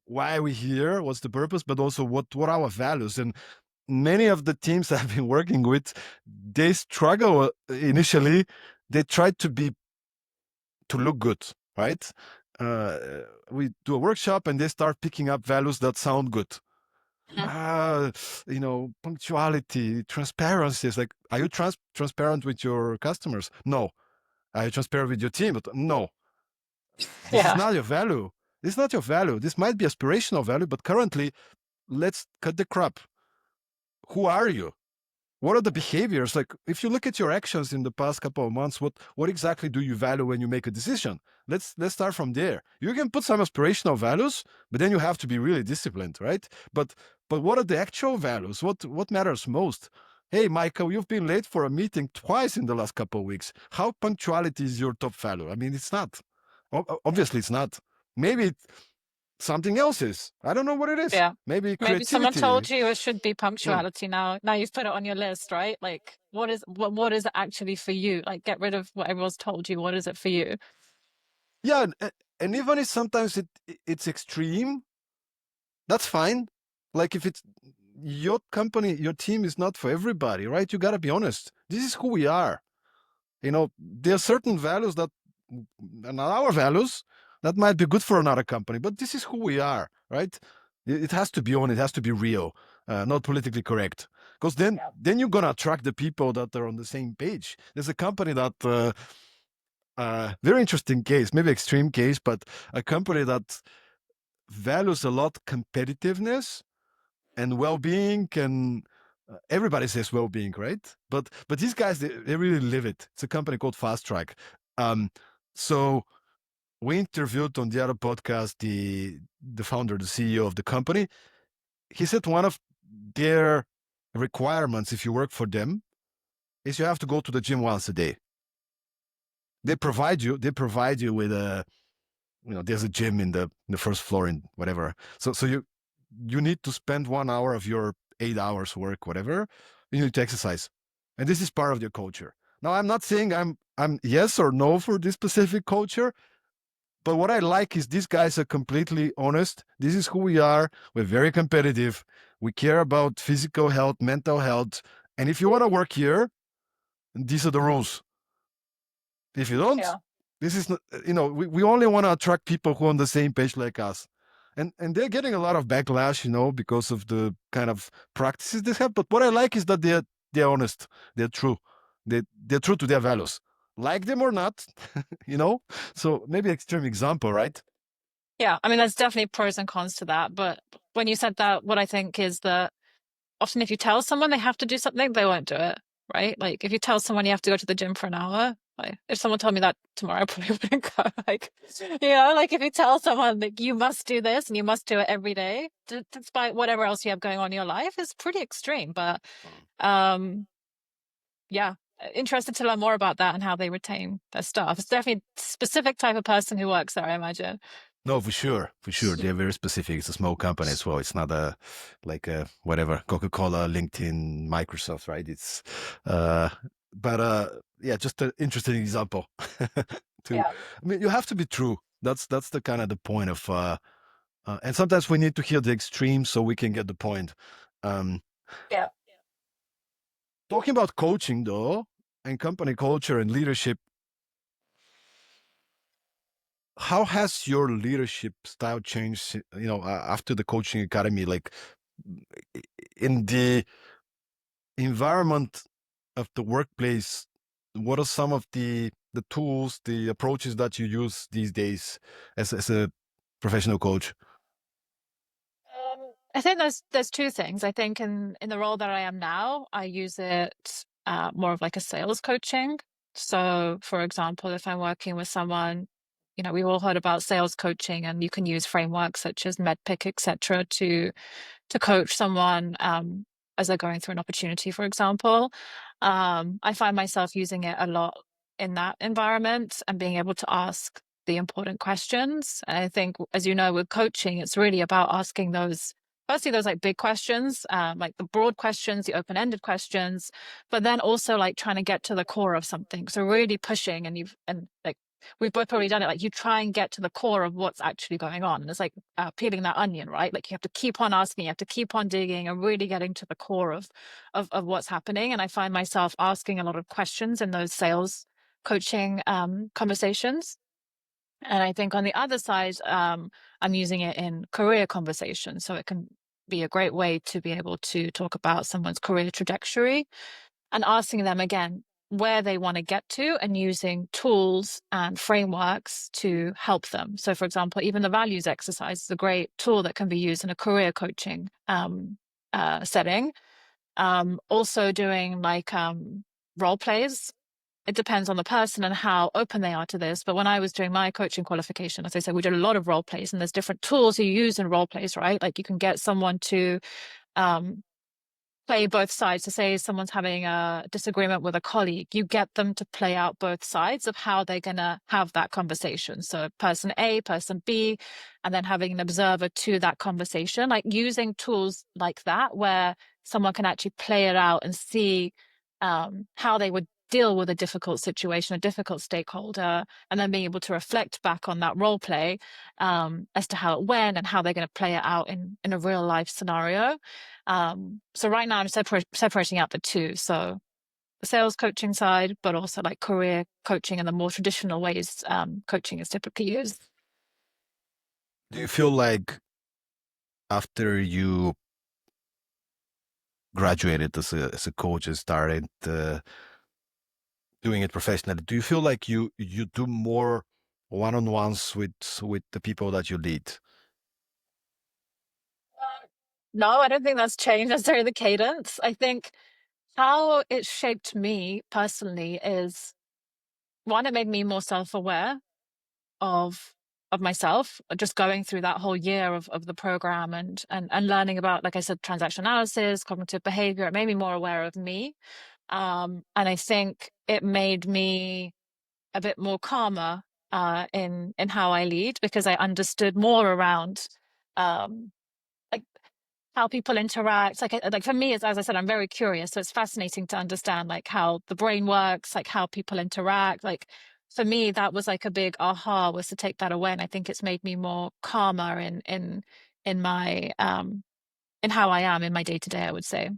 why are we here, what's the purpose, but also what are our values. And many of the teams I've been working with, they struggle initially. They try to look good, right? Uh, we do a workshop and they start picking up values that sound good. uh, Punctuality, transparency. Is like, are you transparent with your customers? No. Are you transparent with your team? But no, this is Yeah. not your value. This is not your value. This might be aspirational value, but currently, let's cut the crap. Who are you? What are the behaviors? Like, if you look at your actions in the past couple of months, what exactly do you value when you make a decision? Let's start from there. You can put some aspirational values, but then you have to be really disciplined, right? But what are the actual values? What matters most? Hey, Michael, you've been late for a meeting twice in the last couple of weeks. How punctuality is your top value? I mean, it's not. Obviously, it's not. Maybe something else is. I don't know what it is. Yeah. Maybe Maybe someone creativity. told you it should be Hmm. punctuality. Now you've put it on your list, right? Like what is it actually for you? Like get rid of what everyone's told you. What is it for you? Yeah, and even if sometimes it's extreme, that's fine. Like if it's your company, your team is not for everybody, right? You got to be honest. This is who we are. There are certain values that are not our values that might be good for another company, but this is who we are, right? It has to be on. It has to be real, not politically correct. Because then you're gonna attract the people that are on the same page. There's a company that very interesting case, maybe extreme case, but a company that values a lot competitiveness and well-being, and everybody says well-being, right? But these guys, they really live it. It's a company called Fast Track. So we interviewed on the other podcast the founder, the CEO of the company. He said one of their requirements if you work for them is you have to go to the gym once a day. they provide you with a, there's a gym in the first floor in whatever. So you need to spend 1 hour of your 8 hours work, whatever. You need to exercise, and this is part of your culture. Now, I'm not saying I'm yes or no for this specific culture, but what I like is these guys are completely honest. This is who we are. We're very competitive. We care about physical health, mental health, and if you want to work here, these are the rules. If you don't, Yeah. this is not, we only want to attract people who are on the same page like us. And they're getting a lot of backlash, because of the kind of practices they have. But what I like is that they're honest, they're true, they're true to their values, like them or not, you know. So maybe extreme example, right? Yeah. I mean, there's definitely pros and cons to that. But when you said that, what I think is that often if you tell someone they have to do something, they won't do it, right? Like if you tell someone you have to go to the gym for an hour, like if someone told me that tomorrow, I probably wouldn't go. Like, like if you tell someone that you must do this and you must do it every day, despite whatever else you have going on in your life, is pretty extreme. But um, yeah, interested to learn more about that and how they retain their staff. It's definitely a specific type of person who works there, I imagine. No, for sure, for sure. They're very specific. It's a small company as well. It's not like a whatever, Coca-Cola, LinkedIn, Microsoft, right? It's uh but yeah, just an interesting example. to Yeah. I mean, you have to be true. That's the kind of the point of and sometimes we need to hear the extreme so we can get the point. Um Yeah. Talking about coaching though, and company culture and leadership, how has your leadership style changed, after the coaching academy, like in the environment of the workplace? What are some of the tools, the approaches that you use these days as a professional coach? I think there's two things. I think in the role that I am now, I use it more of like a sales coaching. So, for example, if I'm working with someone, we've all heard about sales coaching, and you can use frameworks such as MedPick, etc., to coach someone as they're going through an opportunity, for example. I find myself using it a lot in that environment and being able to ask the important questions. And I think, as you know, with coaching, it's really about asking firstly, those like big questions, like the broad questions, the open-ended questions, but then also like trying to get to the core of something. So really pushing, and like we've both probably done it. Like you try and get to the core of what's actually going on. And it's like peeling that onion, right? Like you have to keep on asking, you have to keep on digging, and really getting to the core of what's happening. And I find myself asking a lot of questions in those sales coaching conversations. And I think on the other side, I'm using it in career conversations. So it can be a great way to be able to talk about someone's career trajectory and asking them again where they want to get to, and using tools and frameworks to help them. So, for example, even the values exercise is a great tool that can be used in a career coaching setting. Also, doing like role plays. It depends on the person and how open they are to this. But when I was doing my coaching qualification, as I said, we did a lot of role plays, and there's different tools you use in role plays, right? Like you can get someone to um, play both sides. To say someone's having a disagreement with a colleague, you get them to play out both sides of how they're going to have that conversation. So person A, person B, and then having an observer to that conversation, like using tools like that where someone can actually play it out and see how they would deal with a difficult situation, a difficult stakeholder, and then being able to reflect back on that role play as to how it went and how they're going to play it out in a real life scenario. So right now I'm separating out the two. So the sales coaching side, but also like career coaching and the more traditional ways coaching is typically used. Do you feel like after you graduated as a coach and started doing it professionally, do you feel like you do more one-on-ones with the people that you lead? No, I don't think that's changed necessarily the cadence. I think how it shaped me personally is one, it made me more self-aware of myself, just going through that whole year of the program and learning about, like I said, transaction analysis, cognitive behavior. It made me more aware of me. And I think it made me a bit more calmer in how I lead, because I understood more around like how people interact. Like for me, as I said, I'm very curious, so it's fascinating to understand like how the brain works, like how people interact. Like for me, that was like a big aha, was to take that away, and I think it's made me more calmer in my in how I am in my day to day, I would say.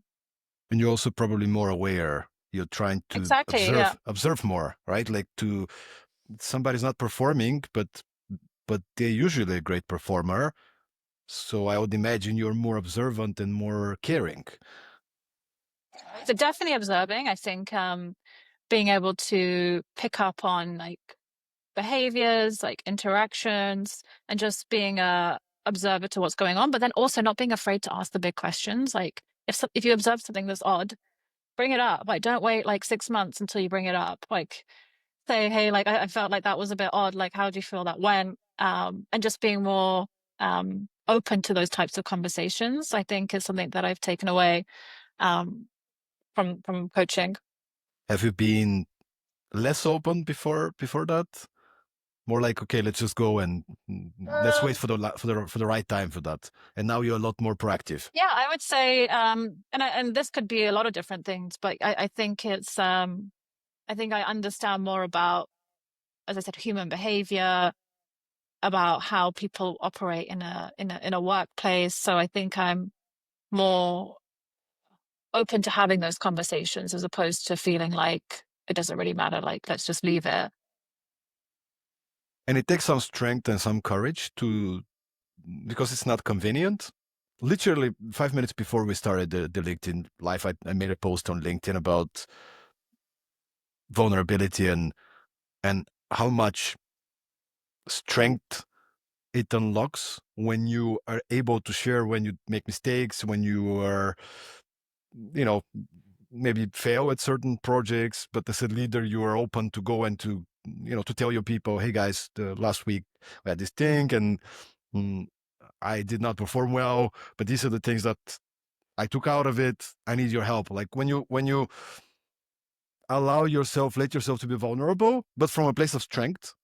And you're also probably more aware. You're trying to Exactly. Yeah. observe more, right? Like to somebody's not performing, but they're usually a great performer. So I would imagine you're more observant and more caring. So definitely observing. I think being able to pick up on like behaviors, like interactions, and just being a observer to what's going on, but then also not being afraid to ask the big questions. Like if you observe something that's odd, bring it up. Like don't wait like 6 months until you bring it up. Like say, hey, like I felt like that was a bit odd. Like how do you feel that went? And just being more open to those types of conversations, I think is something that I've taken away um, from coaching. Have you been less open before that? More like, okay, let's just go and let's wait for the right time for that. And now you're a lot more proactive. Yeah, I would say, and this could be a lot of different things, but I think it's, I think I understand more about, as I said, human behavior, about how people operate in a workplace. So I think I'm more open to having those conversations as opposed to feeling like it doesn't really matter. Like let's just leave it. And it takes some strength and some courage to, because it's not convenient. Literally 5 minutes before we started the LinkedIn live, I made a post on LinkedIn about vulnerability and how much strength it unlocks when you are able to share when you make mistakes, when you are, you know, maybe fail at certain projects, but as a leader, you are open to go and to, to tell your people, hey guys, last week we had this thing and mm, I did not perform well, but these are the things that I took out of it. I need your help. Like when you allow yourself, let yourself to be vulnerable, but from a place of strength,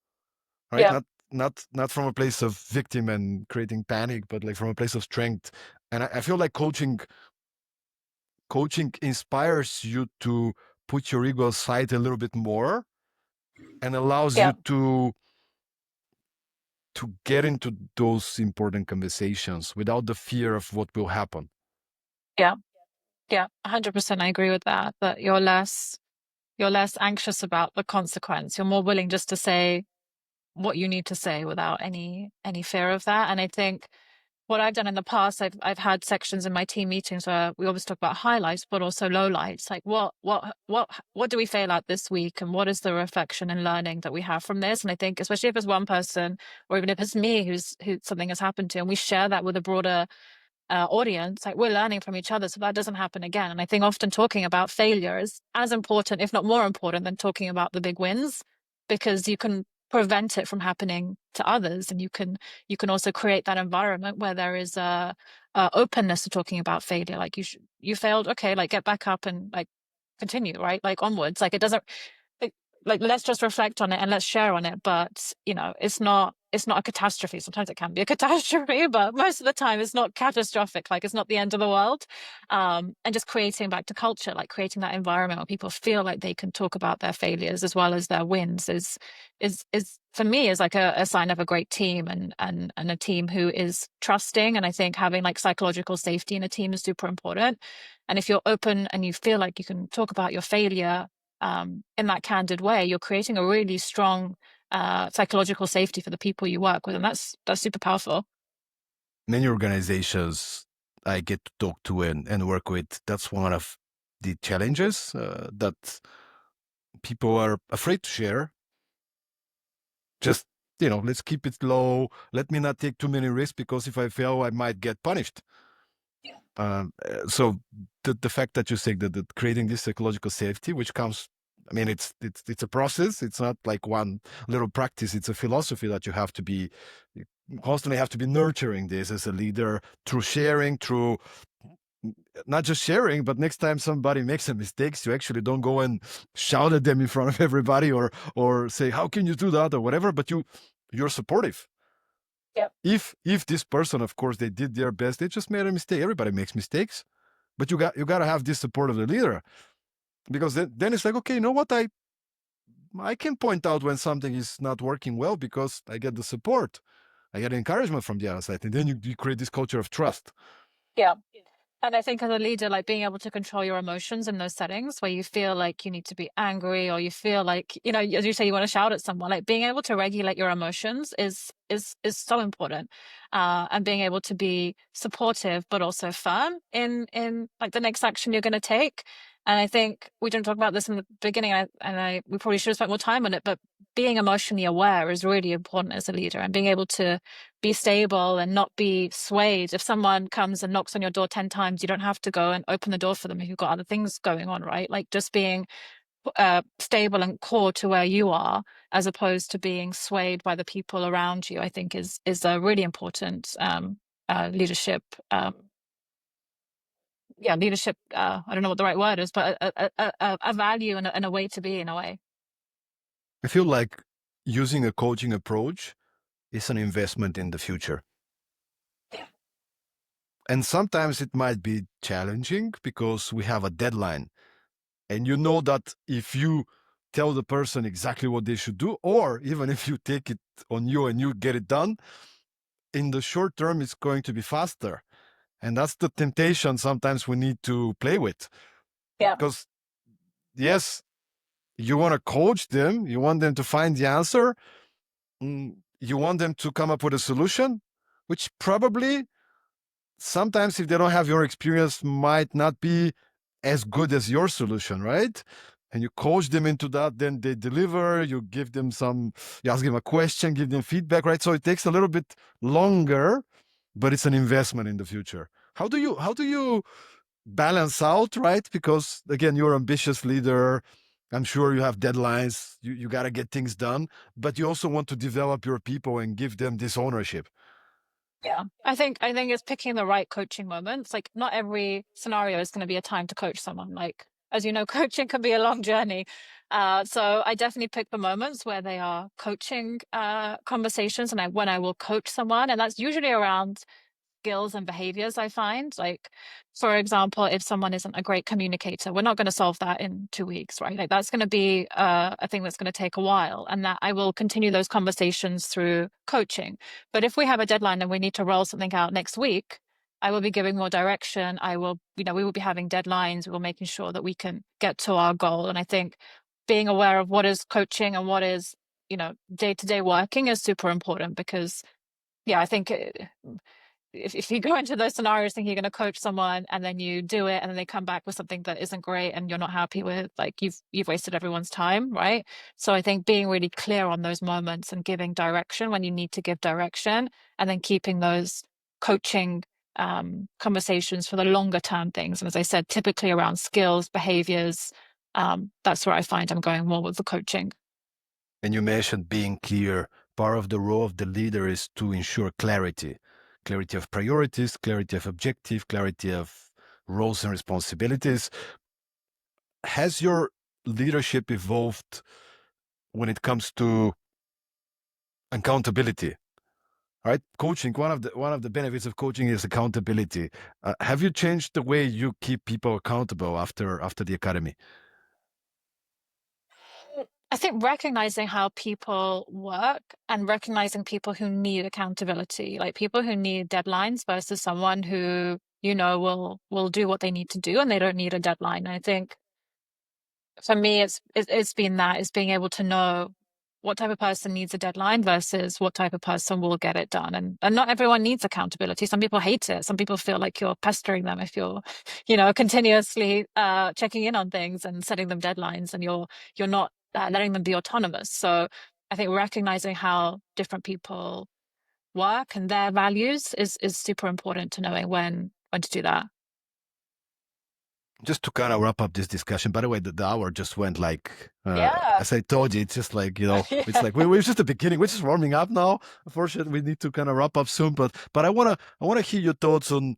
right? Yeah, Not from a place of victim and creating panic, but like from a place of strength. And I feel like coaching inspires you to put your ego aside a little bit more and allows you yeah, to get into those important conversations without the fear of what will happen. yeah, yeah. 100%. I agree with that. That you're less anxious about the consequence. You're more willing just to say what you need to say without any fear of that. And I think what I've done in the past, I've had sections in my team meetings where we always talk about highlights, but also lowlights. Like what do we fail at this week, and what is the reflection and learning that we have from this? And I think, especially if it's one person, or even if it's me who something has happened to, and we share that with a broader audience, like we're learning from each other, so that doesn't happen again. And I think often talking about failure is as important, if not more important, than talking about the big wins, because you can prevent it from happening to others, and you can also create that environment where there is a openness to talking about failure. Like you failed, okay, like get back up and like continue, right? Like onwards. Like it doesn't like, like let's just reflect on it and let's share on it. But it's not a catastrophe. Sometimes it can be a catastrophe, but most of the time it's not catastrophic. Like it's not the end of the world. And just creating back to culture, like creating that environment where people feel like they can talk about their failures as well as their wins is for me is like a sign of a great team, and a team who is trusting. And I think having like psychological safety in a team is super important. And if you're open and you feel like you can talk about your failure in that candid way, you're creating a really strong psychological safety for the people you work with, and that's super powerful. Many organizations I get to talk to and work with, that's one of the challenges that people are afraid to share. Just, let's keep it low. Let me not take too many risks because if I fail, I might get punished. So the fact that you say that creating this psychological safety, which comes, I mean, it's a process. It's not like one little practice. It's a philosophy that you constantly have to be nurturing this as a leader through sharing, through not just sharing, but next time somebody makes a mistake, you actually don't go and shout at them in front of everybody, or say, how can you do that, or whatever, but you're supportive. Yep. If this person, of course, they did their best, they just made a mistake. Everybody makes mistakes, but you got to have this support of the leader, because then it's like, okay, you know what, I can point out when something is not working well, because I get the support, I get encouragement from the other side, and then you create this culture of trust. Yeah. And I think as a leader, like being able to control your emotions in those settings where you feel like you need to be angry, or you feel like, you know, as you say, you want to shout at someone, like being able to regulate your emotions is so important. And being able to be supportive, but also firm in like the next action you're going to take. And I think we didn't talk about this in the beginning, and we probably should have spent more time on it, but being emotionally aware is really important as a leader, and being able to be stable and not be swayed. If someone comes and knocks on your door 10 times, you don't have to go and open the door for them if you've got other things going on, right? Like just being stable and core to where you are, as opposed to being swayed by the people around you, I think is a really important leadership. Leadership. I don't know what the right word is, but a value and a way to be, in a way. I feel like using a coaching approach is an investment in the future. And sometimes it might be challenging because we have a deadline. And you know that if you tell the person exactly what they should do, or even if you take it on you and you get it done, in the short term, it's going to be faster. And that's the temptation sometimes we need to play with. Yeah. Because, yes, you want to coach them, you want them to find the answer, you want them to come up with a solution, which probably sometimes, if they don't have your experience, might not be as good as your solution, right? And you coach them into that, then they deliver, you give them you ask them a question, give them feedback, right? So it takes a little bit longer, but it's an investment in the future. How do you balance out, right? Because again, you're an ambitious leader. I'm sure you have deadlines. You got to get things done, but you also want to develop your people and give them this ownership. Yeah, I think it's picking the right coaching moments. Like not every scenario is going to be a time to coach someone. Like as you know, coaching can be a long journey. So I definitely pick the moments where they are coaching conversations, and when I will coach someone, and that's usually around skills and behaviors. I find, like, for example, if someone isn't a great communicator, we're not going to solve that in 2 weeks, right? Like that's going to be a thing that's going to take a while, and that I will continue those conversations through coaching. But if we have a deadline and we need to roll something out next week, I will be giving more direction. We will be having deadlines. We will making sure that we can get to our goal. And I think being aware of what is coaching and what is, day-to-day working is super important, because I think if you go into those scenarios thinking you're going to coach someone and then you do it and then they come back with something that isn't great and you're not happy with, like you've wasted everyone's time, right? So I think being really clear on those moments and giving direction when you need to give direction, and then keeping those coaching conversations for the longer term things. And as I said, typically around skills, behaviors, that's where I find I'm going more with the coaching. And you mentioned being clear. Part of the role of the leader is to ensure clarity of priorities, clarity of objective, clarity of roles and responsibilities. Has your leadership evolved when it comes to accountability? All right, coaching. One of the benefits of coaching is accountability. Have you changed the way you keep people accountable after the academy? I think recognizing how people work and recognizing people who need accountability, like people who need deadlines versus someone who, will do what they need to do and they don't need a deadline. I think for me, it's been that, it's being able to know what type of person needs a deadline versus what type of person will get it done. And not everyone needs accountability. Some people hate it. Some people feel like you're pestering them if you're, continuously checking in on things and setting them deadlines, and you're not letting them be autonomous. So I think recognizing how different people work and their values is super important to knowing when to do that. Just to kind of wrap up this discussion, by the way, the hour just went like, Yeah. as I told you, it's just like, Yeah. it's like we're just the beginning. We're just warming up now. Unfortunately, we need to kind of wrap up soon. But I wanna hear your thoughts on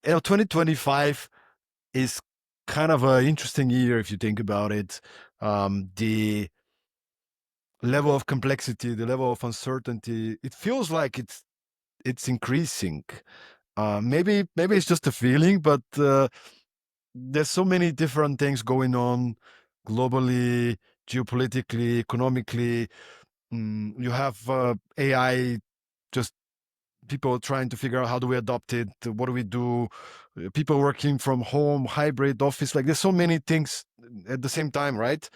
2025 is kind of an interesting year if you think about it. The level of complexity, the level of uncertainty, it feels like it's increasing. Maybe it's just a feeling, but there's so many different things going on globally, geopolitically, economically. You have AI, just people trying to figure out how do we adopt it, what do we do, people working from home, hybrid office, like there's so many things at the same time, right?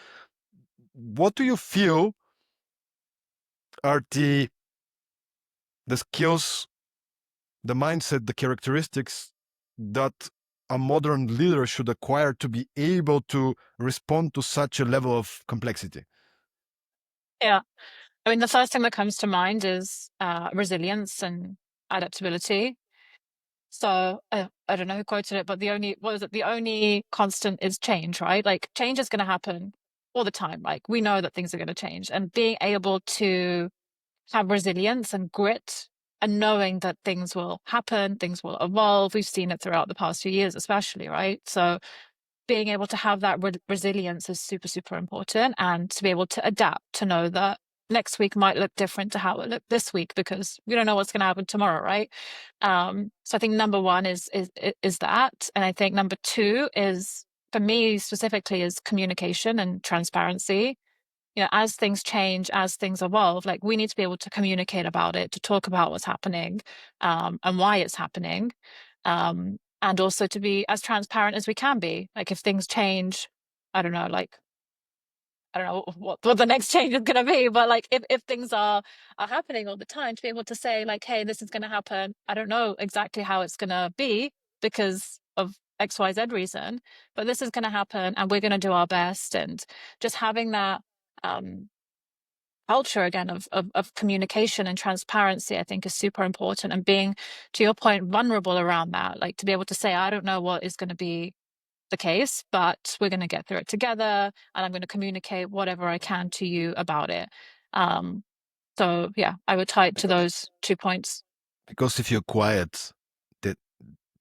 What do you feel are the skills, the mindset, the characteristics that a modern leader should acquire to be able to respond to such a level of complexity? Yeah. I mean, the first thing that comes to mind is resilience and adaptability. So I don't know who quoted it, but the only constant is change, right? Like change is going to happen all the time. Like we know that things are going to change, and being able to have resilience and grit and knowing that things will happen, things will evolve. We've seen it throughout the past few years, especially, right? So being able to have that resilience is super, super important, and to be able to adapt, to know that next week might look different to how it looked this week because we don't know what's going to happen tomorrow, right? So I think number one is that, and I think number two is, for me specifically, is communication and transparency. As things change, as things evolve, like we need to be able to communicate about it, to talk about what's happening, and why it's happening. And also to be as transparent as we can be. Like if things change, I don't know, like I don't know what the next change is going to be, but like if things are happening all the time, to be able to say like, hey, this is going to happen. I don't know exactly how it's going to be because of XYZ reason, but this is going to happen, and we're going to do our best. And just having that um, culture again of communication and transparency, I think, is super important. And being, to your point, vulnerable around that, like to be able to say, I don't know what is going to be the case, but we're going to get through it together, and I'm going to communicate whatever I can to you about it. Um, so yeah, I would tie it to those 2 points. Because if you're quiet, that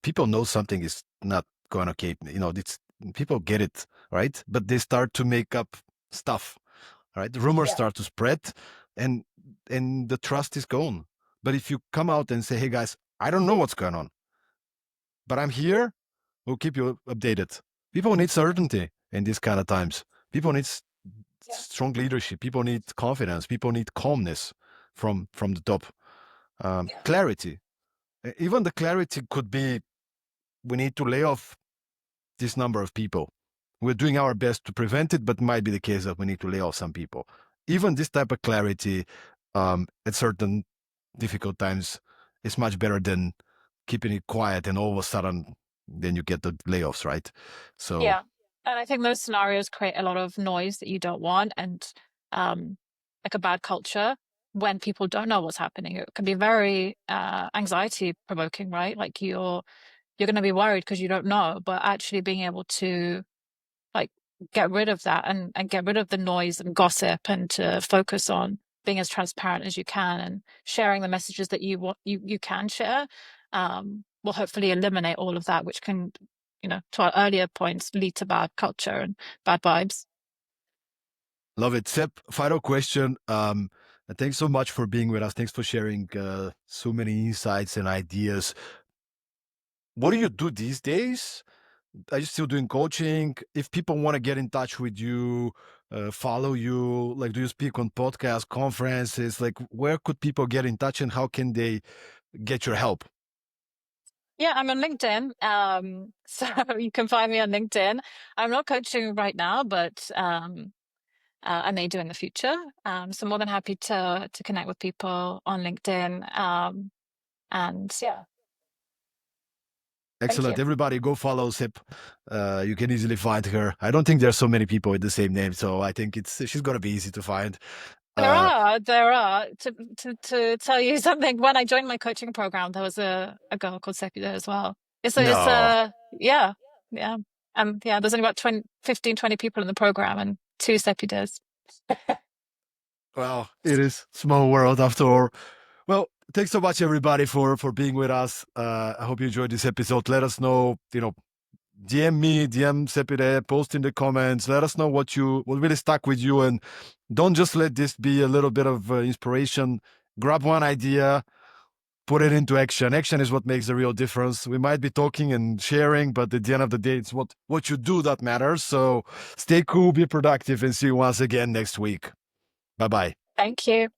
people know something is not going okay. It's people get it, right? But they start to make up stuff, right? The rumors Yeah. start to spread, and the trust is gone. But if you come out and say, "Hey guys, I don't know what's going on, but I'm here. We'll keep you updated." People need certainty in these kind of times. People need Yeah. strong leadership. People need confidence. People need calmness from the top. Yeah. Clarity. Even the clarity could be, we need to lay off this number of people. We're doing our best to prevent it, but it might be the case that we need to lay off some people. Even this type of clarity at certain difficult times is much better than keeping it quiet and all of a sudden then you get the layoffs, right? So Yeah. And I think those scenarios create a lot of noise that you don't want, and um, like a bad culture when people don't know what's happening. It can be very anxiety provoking, right? Like you're going to be worried because you don't know, but actually being able to like get rid of that, and get rid of the noise and gossip, and to focus on being as transparent as you can and sharing the messages that you want you can share, will hopefully eliminate all of that, which can, to our earlier points, lead to bad culture and bad vibes. love it. Sep, final question. Thanks so much for being with us. Thanks for sharing so many insights and ideas. What do you do these days? Are you still doing coaching? If people want to get in touch with you, follow you, like, do you speak on podcasts, conferences? Like, where could people get in touch and how can they get your help? Yeah, I'm on LinkedIn. So you can find me on LinkedIn. I'm not coaching right now, but I may do in the future. So more than happy to connect with people on LinkedIn. And yeah, thank Excellent. you. Everybody go follow Sip. You can easily find her. I don't think there's so many people with the same name, so I think she's gonna be easy to find. Uh, There are. To tell you something, when I joined my coaching program, there was a girl called Sepideh as well. It's no. yeah, yeah. Yeah, there's only about 20 people in the program, and two Sepidehs. Well, it is small world after all. Well, thanks so much, everybody, for being with us. I hope you enjoyed this episode. Let us know, DM me, DM Sepideh, post in the comments. Let us know what really stuck with you, and don't just let this be a little bit of inspiration. Grab one idea, put it into action. Action is what makes the real difference. We might be talking and sharing, but at the end of the day, it's what you do that matters. So stay cool, be productive, and see you once again next week. Bye-bye. Thank you.